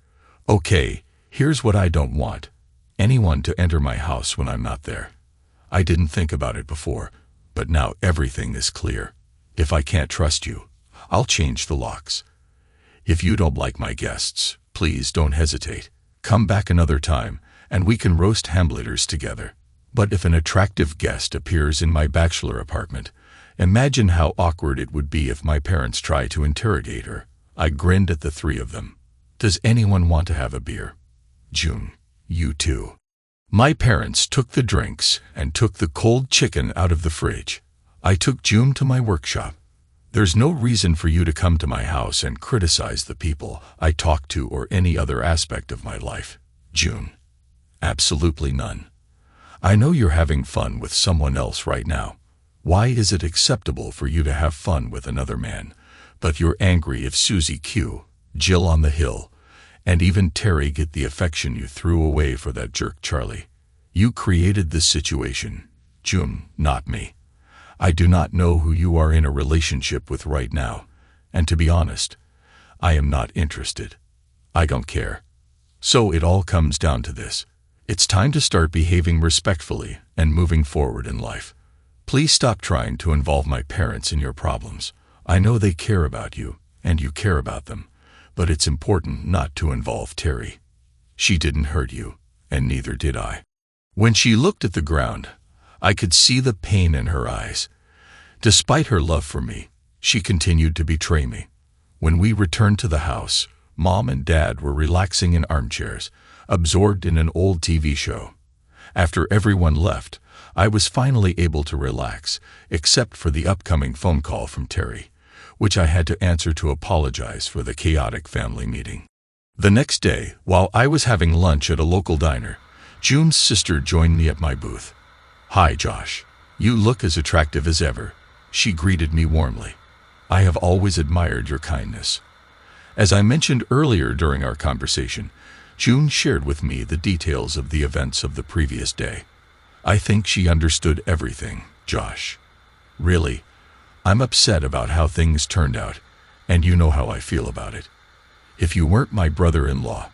"Okay, here's what I don't want. Anyone to enter my house when I'm not there." I didn't think about it before, but now everything is clear. If I can't trust you, I'll change the locks. If you don't like my guests, please don't hesitate. Come back another time, and we can roast hamburgers together. But if an attractive guest appears in my bachelor apartment, imagine how awkward it would be if my parents try to interrogate her. I grinned at the three of them. Does anyone want to have a beer? June, you too. My parents took the drinks and took the cold chicken out of the fridge. I took June to my workshop. There's no reason for you to come to my house and criticize the people I talk to or any other aspect of my life. June. Absolutely none. I know you're having fun with someone else right now. Why is it acceptable for you to have fun with another man, but you're angry if Susie Q, Jill on the Hill, and even Terry get the affection you threw away for that jerk Charlie? You created this situation, June, not me. I do not know who you are in a relationship with right now, and to be honest, I am not interested. I don't care. So it all comes down to this. It's time to start behaving respectfully and moving forward in life. Please stop trying to involve my parents in your problems. I know they care about you, and you care about them, but it's important not to involve Terry. She didn't hurt you, and neither did I. When she looked at the ground, I could see the pain in her eyes. Despite her love for me, she continued to betray me. When we returned to the house, Mom and Dad were relaxing in armchairs, absorbed in an old TV show. After everyone left, I was finally able to relax, except for the upcoming phone call from Terry, which I had to answer to apologize for the chaotic family meeting. The next day, while I was having lunch at a local diner, June's sister joined me at my booth. "Hi, Josh. You look as attractive as ever," she greeted me warmly. "I have always admired your kindness." As I mentioned earlier during our conversation, June shared with me the details of the events of the previous day. I think she understood everything, Josh. Really, I'm upset about how things turned out, and you know how I feel about it. If you weren't my brother-in-law,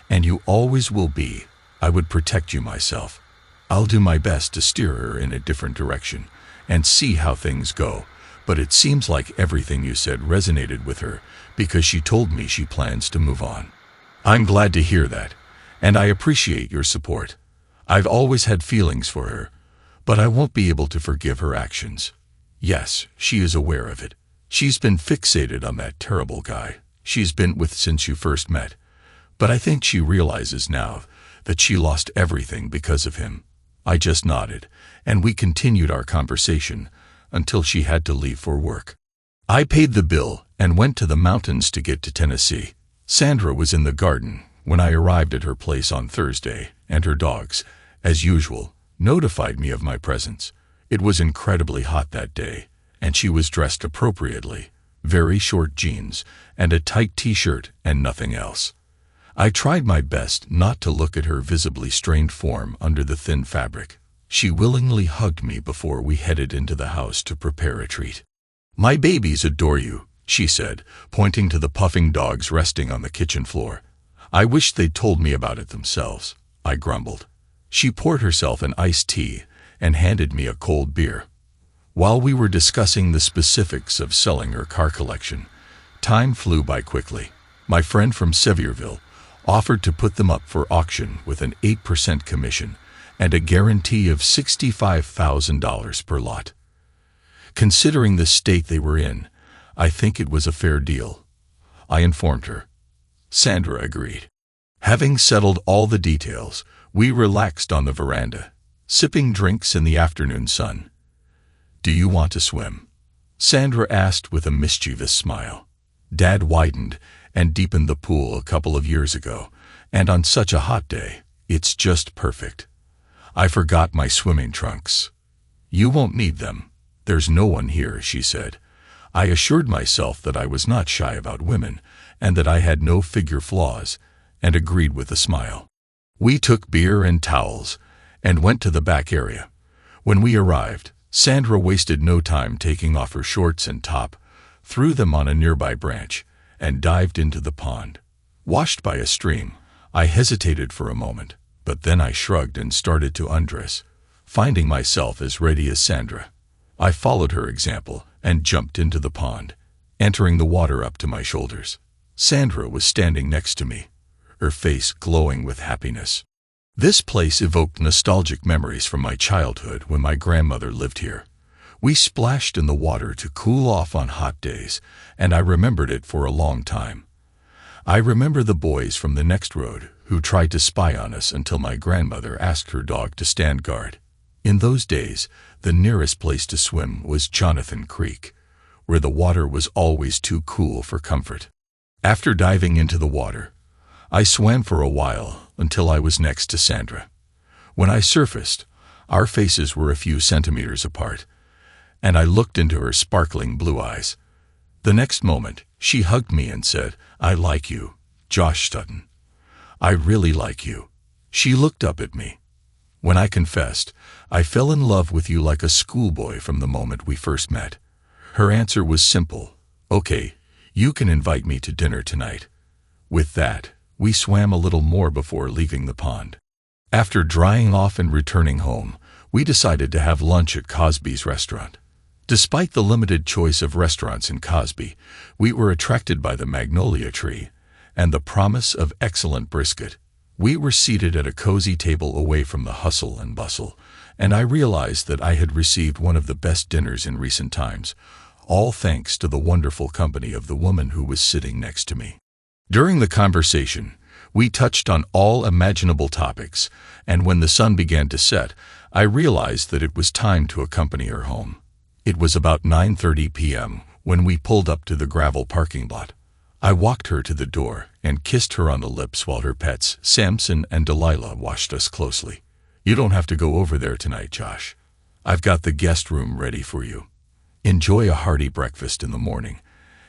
and you always will be, I would protect you myself. I'll do my best to steer her in a different direction and see how things go, but it seems like everything you said resonated with her because she told me she plans to move on. I'm glad to hear that, and I appreciate your support. I've always had feelings for her, but I won't be able to forgive her actions. Yes, she is aware of it. She's been fixated on that terrible guy she's been with since you first met, but I think she realizes now that she lost everything because of him. I just nodded, and we continued our conversation until she had to leave for work. I paid the bill and went to the mountains to get to Tennessee. Sandra was in the garden when I arrived at her place on Thursday, and her dogs, as usual, notified me of my presence. It was incredibly hot that day, and she was dressed appropriately, very short jeans and a tight t-shirt and nothing else. I tried my best not to look at her visibly strained form under the thin fabric. She willingly hugged me before we headed into the house to prepare a treat. "My babies adore you," she said, pointing to the puffing dogs resting on the kitchen floor. "I wish they'd told me about it themselves," I grumbled. She poured herself an iced tea and handed me a cold beer. While we were discussing the specifics of selling her car collection, time flew by quickly. My friend from Sevierville offered to put them up for auction with an 8% commission and a guarantee of $65,000 per lot. Considering the state they were in, I think it was a fair deal, I informed her. Sandra agreed. Having settled all the details, we relaxed on the veranda, sipping drinks in the afternoon sun. "Do you want to swim?" Sandra asked with a mischievous smile. Dad widened and deepened the pool a couple of years ago, and on such a hot day, it's just perfect. I forgot my swimming trunks. "You won't need them. There's no one here," she said. I assured myself that I was not shy about women and that I had no figure flaws, and agreed with a smile. We took beer and towels and went to the back area. When we arrived, Sandra wasted no time taking off her shorts and top, threw them on a nearby branch, and dived into the pond. Washed by a stream, I hesitated for a moment, but then I shrugged and started to undress, finding myself as ready as Sandra. I followed her example and jumped into the pond, entering the water up to my shoulders. Sandra was standing next to me, her face glowing with happiness. This place evoked nostalgic memories from my childhood when my grandmother lived here. We splashed in the water to cool off on hot days, and I remembered it for a long time. I remember the boys from the next road who tried to spy on us until my grandmother asked her dog to stand guard. In those days, the nearest place to swim was Jonathan Creek, where the water was always too cool for comfort. After diving into the water, I swam for a while until I was next to Sandra. When I surfaced, our faces were a few centimeters apart, and I looked into her sparkling blue eyes. The next moment, she hugged me and said, "I like you, Josh Stutton. I really like you." She looked up at me. When I confessed, "I fell in love with you like a schoolboy from the moment we first met." Her answer was simple, "Okay, you can invite me to dinner tonight." With that, we swam a little more before leaving the pond. After drying off and returning home, we decided to have lunch at Cosby's restaurant. Despite the limited choice of restaurants in Cosby, we were attracted by the magnolia tree and the promise of excellent brisket. We were seated at a cozy table away from the hustle and bustle, and I realized that I had received one of the best dinners in recent times, all thanks to the wonderful company of the woman who was sitting next to me. During the conversation, we touched on all imaginable topics, and when the sun began to set, I realized that it was time to accompany her home. It was about 9:30 p.m. when we pulled up to the gravel parking lot. I walked her to the door and kissed her on the lips while her pets, Samson and Delilah, watched us closely. "You don't have to go over there tonight, Josh. I've got the guest room ready for you. Enjoy a hearty breakfast in the morning,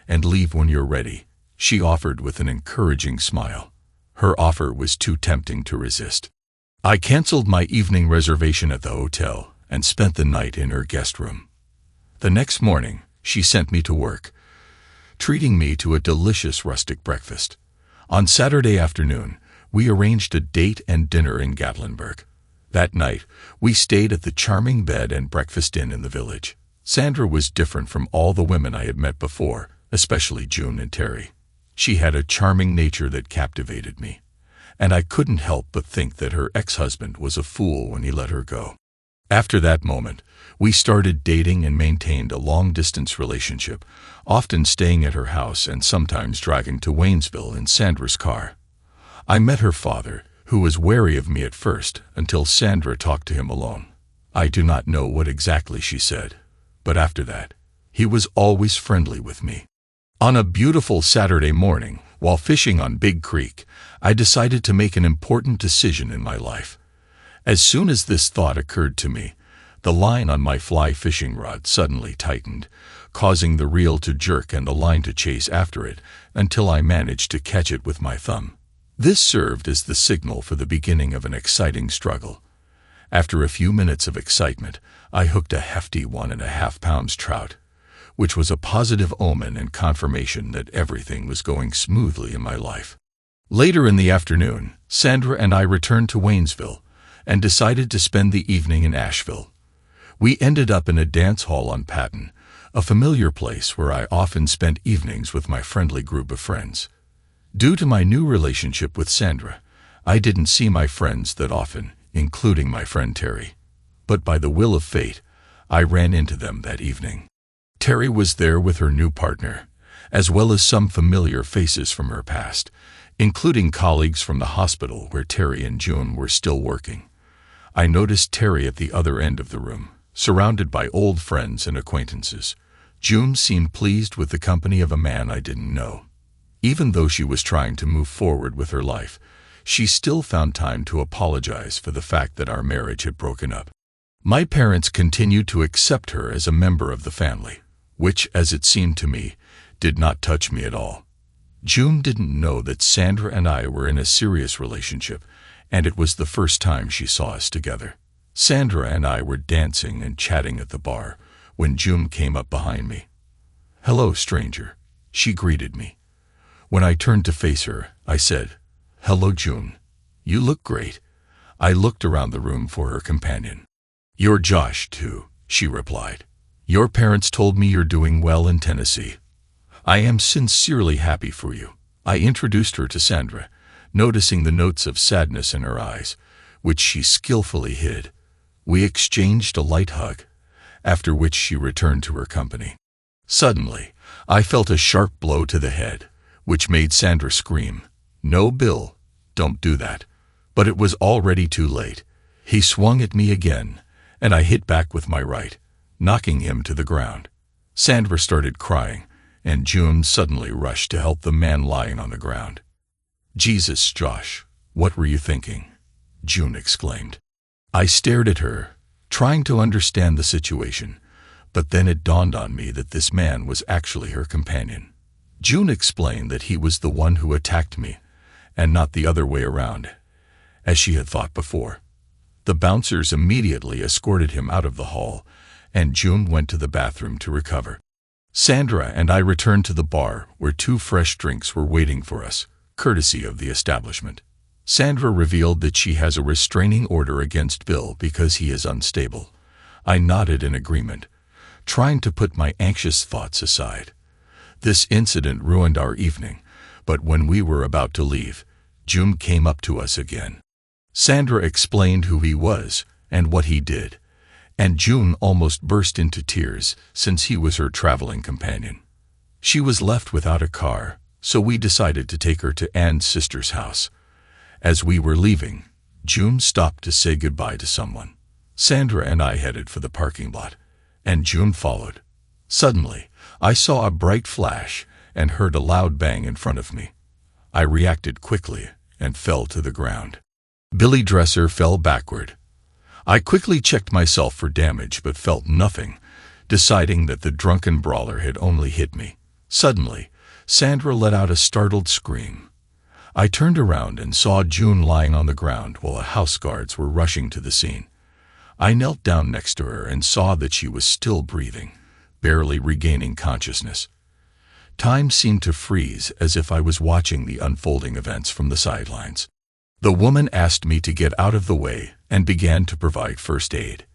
and leave when you're ready," she offered with an encouraging smile. Her offer was too tempting to resist. I canceled my evening reservation at the hotel and spent the night in her guest room. The next morning, she sent me to work, treating me to a delicious rustic breakfast. On Saturday afternoon, we arranged a date and dinner in Gatlinburg. That night, we stayed at the charming bed and breakfast inn in the village. Sandra was different from all the women I had met before, especially June and Terry. She had a charming nature that captivated me, and I couldn't help but think that her ex-husband was a fool when he let her go. After that moment, we started dating and maintained a long-distance relationship, often staying at her house and sometimes driving to Waynesville in Sandra's car. I met her father, who was wary of me at first until Sandra talked to him alone. I do not know what exactly she said, but after that, he was always friendly with me. On a beautiful Saturday morning, while fishing on Big Creek, I decided to make an important decision in my life. As soon as this thought occurred to me, the line on my fly fishing rod suddenly tightened, causing the reel to jerk and the line to chase after it until I managed to catch it with my thumb. This served as the signal for the beginning of an exciting struggle. After a few minutes of excitement, I hooked a hefty 1.5 pounds trout, which was a positive omen and confirmation that everything was going smoothly in my life. Later in the afternoon, Sandra and I returned to Waynesville and decided to spend the evening in Asheville. We ended up in a dance hall on Patton, a familiar place where I often spent evenings with my friendly group of friends. Due to my new relationship with Sandra, I didn't see my friends that often, including my friend Terry. But by the will of fate, I ran into them that evening. Terry was there with her new partner, as well as some familiar faces from her past, including colleagues from the hospital where Terry and June were still working. I noticed Terry at the other end of the room, surrounded by old friends and acquaintances. June seemed pleased with the company of a man I didn't know. Even though she was trying to move forward with her life, she still found time to apologize for the fact that our marriage had broken up. My parents continued to accept her as a member of the family, which, as it seemed to me, did not touch me at all. June didn't know that Sandra and I were in a serious relationship, and it was the first time she saw us together. Sandra and I were dancing and chatting at the bar when June came up behind me. "Hello, stranger," she greeted me. When I turned to face her, I said, "Hello, June. You look great." I looked around the room for her companion. "You're Josh, too," she replied. "Your parents told me you're doing well in Tennessee. I am sincerely happy for you." I introduced her to Sandra, noticing the notes of sadness in her eyes, which she skillfully hid. We exchanged a light hug, after which she returned to her company. Suddenly, I felt a sharp blow to the head, which made Sandra scream, "No, Bill, don't do that." But it was already too late. He swung at me again, and I hit back with my right, knocking him to the ground. Sandra started crying, and June suddenly rushed to help the man lying on the ground. "Jesus, Josh, what were you thinking?" June exclaimed. I stared at her, trying to understand the situation, but then it dawned on me that this man was actually her companion. June explained that he was the one who attacked me, and not the other way around, as she had thought before. The bouncers immediately escorted him out of the hall, and June went to the bathroom to recover. Sandra and I returned to the bar where 2 fresh drinks were waiting for us, courtesy of the establishment. Sandra revealed that she has a restraining order against Bill because he is unstable. I nodded in agreement, trying to put my anxious thoughts aside. This incident ruined our evening, but when we were about to leave, June came up to us again. Sandra explained who he was and what he did, and June almost burst into tears since he was her traveling companion. She was left without a car, so we decided to take her to Anne's sister's house. As we were leaving, June stopped to say goodbye to someone. Sandra and I headed for the parking lot, and June followed. Suddenly, I saw a bright flash and heard a loud bang in front of me. I reacted quickly and fell to the ground. Billy Dresser fell backward. I quickly checked myself for damage but felt nothing, deciding that the drunken brawler had only hit me. Suddenly, Sandra let out a startled scream. I turned around and saw June lying on the ground while the house guards were rushing to the scene. I knelt down next to her and saw that she was still breathing, barely regaining consciousness. Time seemed to freeze as if I was watching the unfolding events from the sidelines. The woman asked me to get out of the way and began to provide first aid.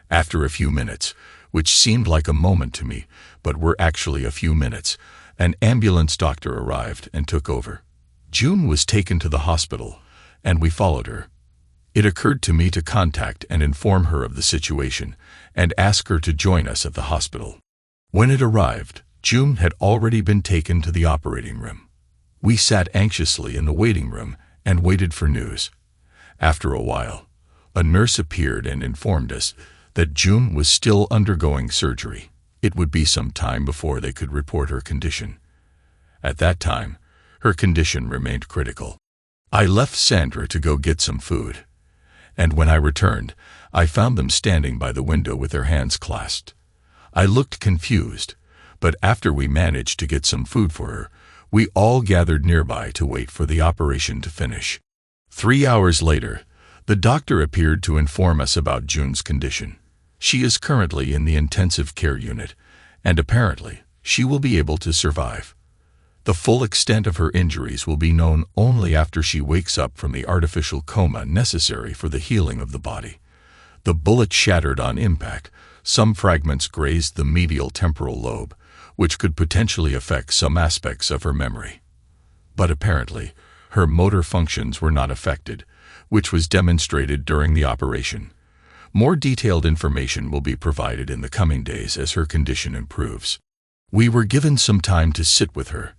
After a few minutes, which seemed like a moment to me, but were actually a few minutes, an ambulance doctor arrived and took over. June was taken to the hospital, and we followed her. It occurred to me to contact and inform her of the situation and ask her to join us at the hospital. When it arrived, June had already been taken to the operating room. We sat anxiously in the waiting room and waited for news. After a while, a nurse appeared and informed us that June was still undergoing surgery. It would be some time before they could report her condition. At that time, her condition remained critical. I left Sandra to go get some food, and when I returned, I found them standing by the window with their hands clasped. I looked confused, but after we managed to get some food for her, we all gathered nearby to wait for the operation to finish. 3 hours later, The doctor appeared to inform us about June's condition. She is currently in the intensive care unit, and apparently she will be able to survive. The full extent of her injuries will be known only after she wakes up from the artificial coma necessary for the healing of the body. The bullet shattered on impact. Some fragments grazed the medial temporal lobe, which could potentially affect some aspects of her memory. But apparently, her motor functions were not affected, which was demonstrated during the operation. More detailed information will be provided in the coming days as her condition improves. We were given some time to sit with her,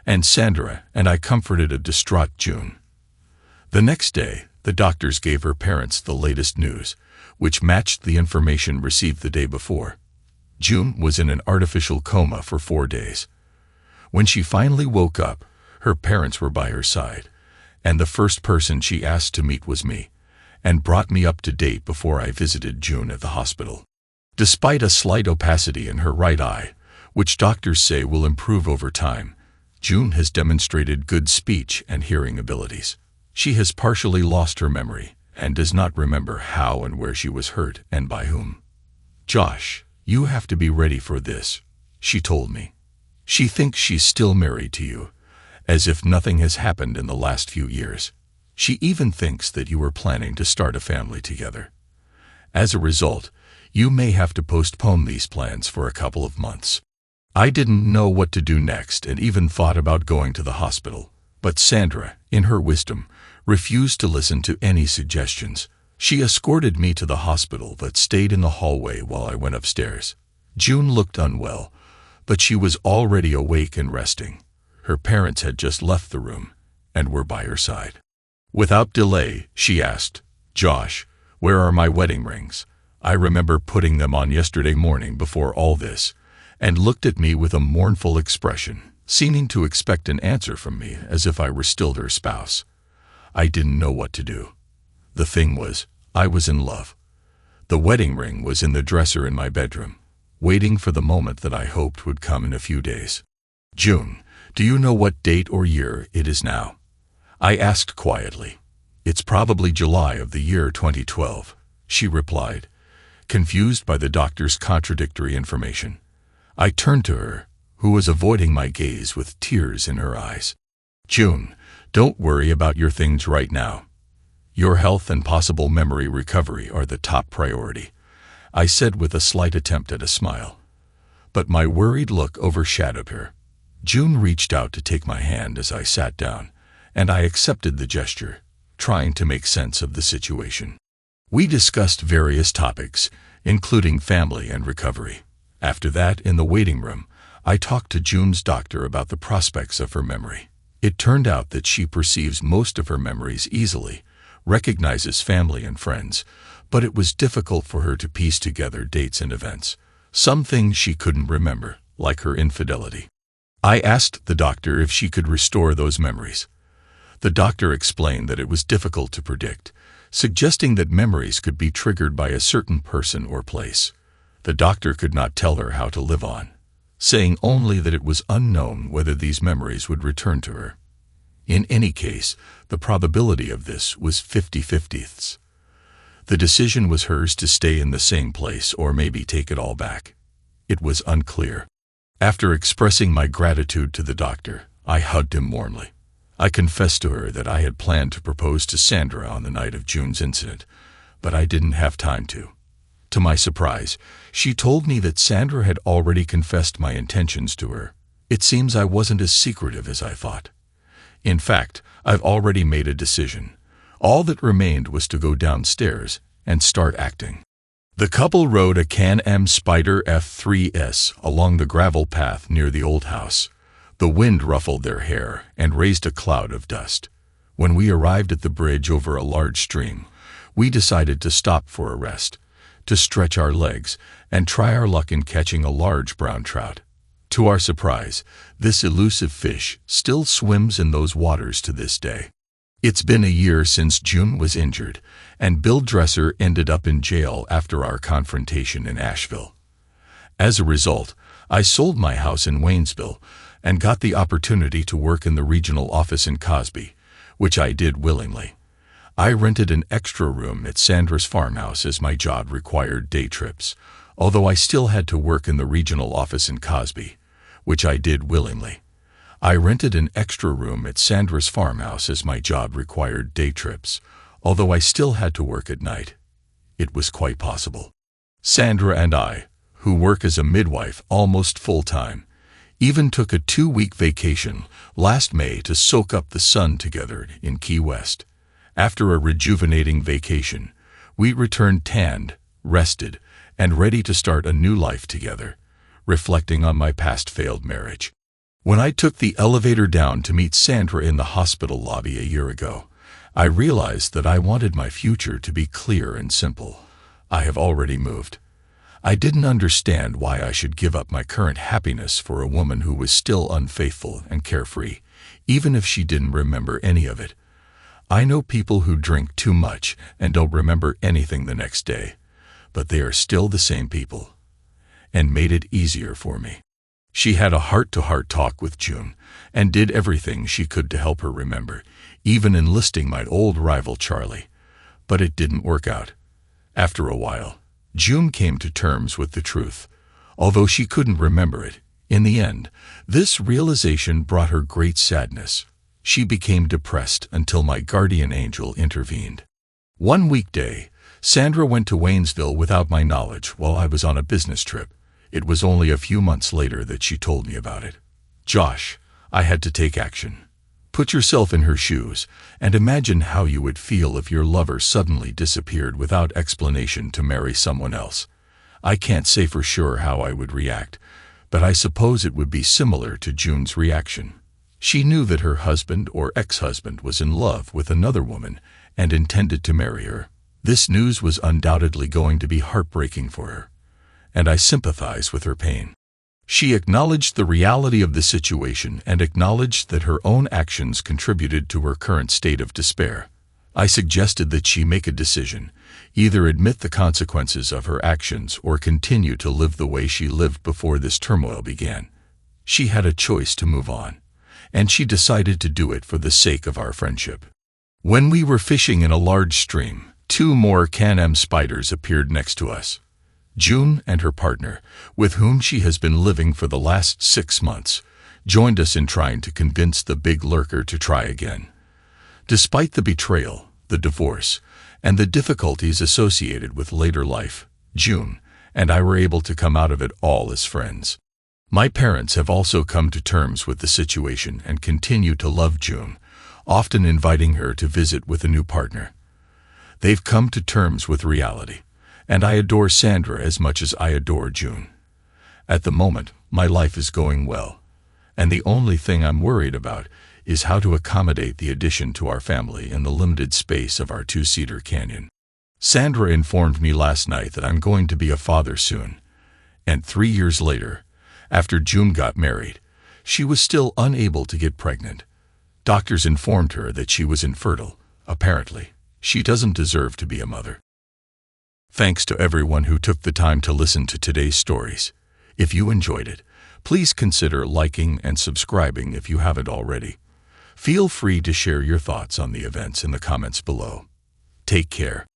and Sandra and I comforted a distraught June. The next day, the doctors gave her parents the latest news, which matched the information received the day before. June was in an artificial coma for 4 days. When she finally woke up, her parents were by her side, and the first person she asked to meet was me, and brought me up to date before I visited June at the hospital. Despite a slight opacity in her right eye, which doctors say will improve over time, June has demonstrated good speech and hearing abilities. She has partially lost her memory and does not remember how and where she was hurt and by whom. "Josh, you have to be ready for this," she told me. "She thinks she's still married to you, as if nothing has happened in the last few years. She even thinks that you are planning to start a family together. As a result, you may have to postpone these plans for a couple of months." I didn't know what to do next and even thought about going to the hospital, but Sandra, in her wisdom, refused to listen to any suggestions. She escorted me to the hospital but stayed in the hallway while I went upstairs. June looked unwell, but she was already awake and resting. Her parents had just left the room and were by her side. Without delay, she asked, "Josh, where are my wedding rings? I remember putting them on yesterday morning before all this," and looked at me with a mournful expression, seeming to expect an answer from me as if I were still her spouse. I didn't know what to do. The thing was, I was in love. The wedding ring was in the dresser in my bedroom, waiting for the moment that I hoped would come in a few days. "June, do you know what date or year it is now?" I asked quietly. "It's probably July of the year 2012, she replied, confused by the doctor's contradictory information. I turned to her, who was avoiding my gaze with tears in her eyes. "June, don't worry about your things right now. Your health and possible memory recovery are the top priority," I said with a slight attempt at a smile. But my worried look overshadowed her. June reached out to take my hand as I sat down, and I accepted the gesture, trying to make sense of the situation. We discussed various topics, including family and recovery. After that, in the waiting room, I talked to June's doctor about the prospects of her memory. It turned out that she perceives most of her memories easily, recognizes family and friends, but it was difficult for her to piece together dates and events. Some things she couldn't remember, like her infidelity. I asked the doctor if she could restore those memories. The doctor explained that it was difficult to predict, suggesting that memories could be triggered by a certain person or place. The doctor could not tell her how to live on, saying only that it was unknown whether these memories would return to her. In any case, the probability of this was 50-50. The decision was hers to stay in the same place or maybe take it all back. It was unclear. After expressing my gratitude to the doctor, I hugged him warmly. I confessed to her that I had planned to propose to Sandra on the night of June's incident, but I didn't have time to. To my surprise, she told me that Sandra had already confessed my intentions to her. It seems I wasn't as secretive as I thought. In fact, I've already made a decision. All that remained was to go downstairs and start acting. The couple rode a Can-Am Spyder F3S along the gravel path near the old house. The wind ruffled their hair and raised a cloud of dust. When we arrived at the bridge over a large stream, we decided to stop for a rest, to stretch our legs and try our luck in catching a large brown trout. To our surprise, this elusive fish still swims in those waters to this day. It's been a year since June was injured, and Bill Dresser ended up in jail after our confrontation in Asheville. As a result, I sold my house in Waynesville and got the opportunity to work in the regional office in Cosby, which I did willingly. I rented an extra room at Sandra's farmhouse as my job required day trips, although I still had to work in the regional office in Cosby, which I did willingly. I rented an extra room at Sandra's farmhouse as my job required day trips, although I still had to work at night. It was quite possible. Sandra and I, who work as a midwife almost full-time, even took a 2-week vacation last May to soak up the sun together in Key West. After a rejuvenating vacation, we returned tanned, rested, and ready to start a new life together, reflecting on my past failed marriage. When I took the elevator down to meet Sandra in the hospital lobby a year ago, I realized that I wanted my future to be clear and simple. I have already moved. I didn't understand why I should give up my current happiness for a woman who was still unfaithful and carefree, even if she didn't remember any of it. I know people who drink too much and don't remember anything the next day, but they are still the same people, and made it easier for me. She had a heart-to-heart talk with June and did everything she could to help her remember, even enlisting my old rival Charlie, but it didn't work out. After a while, June came to terms with the truth, although she couldn't remember it. In the end, this realization brought her great sadness. She became depressed until my guardian angel intervened. One weekday, Sandra went to Waynesville without my knowledge while I was on a business trip. It was only a few months later that she told me about it. Josh, I had to take action. Put yourself in her shoes and imagine how you would feel if your lover suddenly disappeared without explanation to marry someone else. I can't say for sure how I would react, but I suppose it would be similar to June's reaction. She knew that her husband or ex-husband was in love with another woman and intended to marry her. This news was undoubtedly going to be heartbreaking for her, and I sympathize with her pain. She acknowledged the reality of the situation and acknowledged that her own actions contributed to her current state of despair. I suggested that she make a decision, either admit the consequences of her actions or continue to live the way she lived before this turmoil began. She had a choice to move on, and she decided to do it for the sake of our friendship. When we were fishing in a large stream, 2 more Can-Am spiders appeared next to us. June and her partner, with whom she has been living for the last 6 months, joined us in trying to convince the big lurker to try again. Despite the betrayal, the divorce, and the difficulties associated with later life, June and I were able to come out of it all as friends. My parents have also come to terms with the situation and continue to love June, often inviting her to visit with a new partner. They've come to terms with reality, and I adore Sandra as much as I adore June. At the moment, my life is going well, and the only thing I'm worried about is how to accommodate the addition to our family in the limited space of our 2-seater Canyon. Sandra informed me last night that I'm going to be a father soon, and 3 years later, after June got married, she was still unable to get pregnant. Doctors informed her that she was infertile. Apparently, she doesn't deserve to be a mother. Thanks to everyone who took the time to listen to today's stories. If you enjoyed it, please consider liking and subscribing if you haven't already. Feel free to share your thoughts on the events in the comments below. Take care.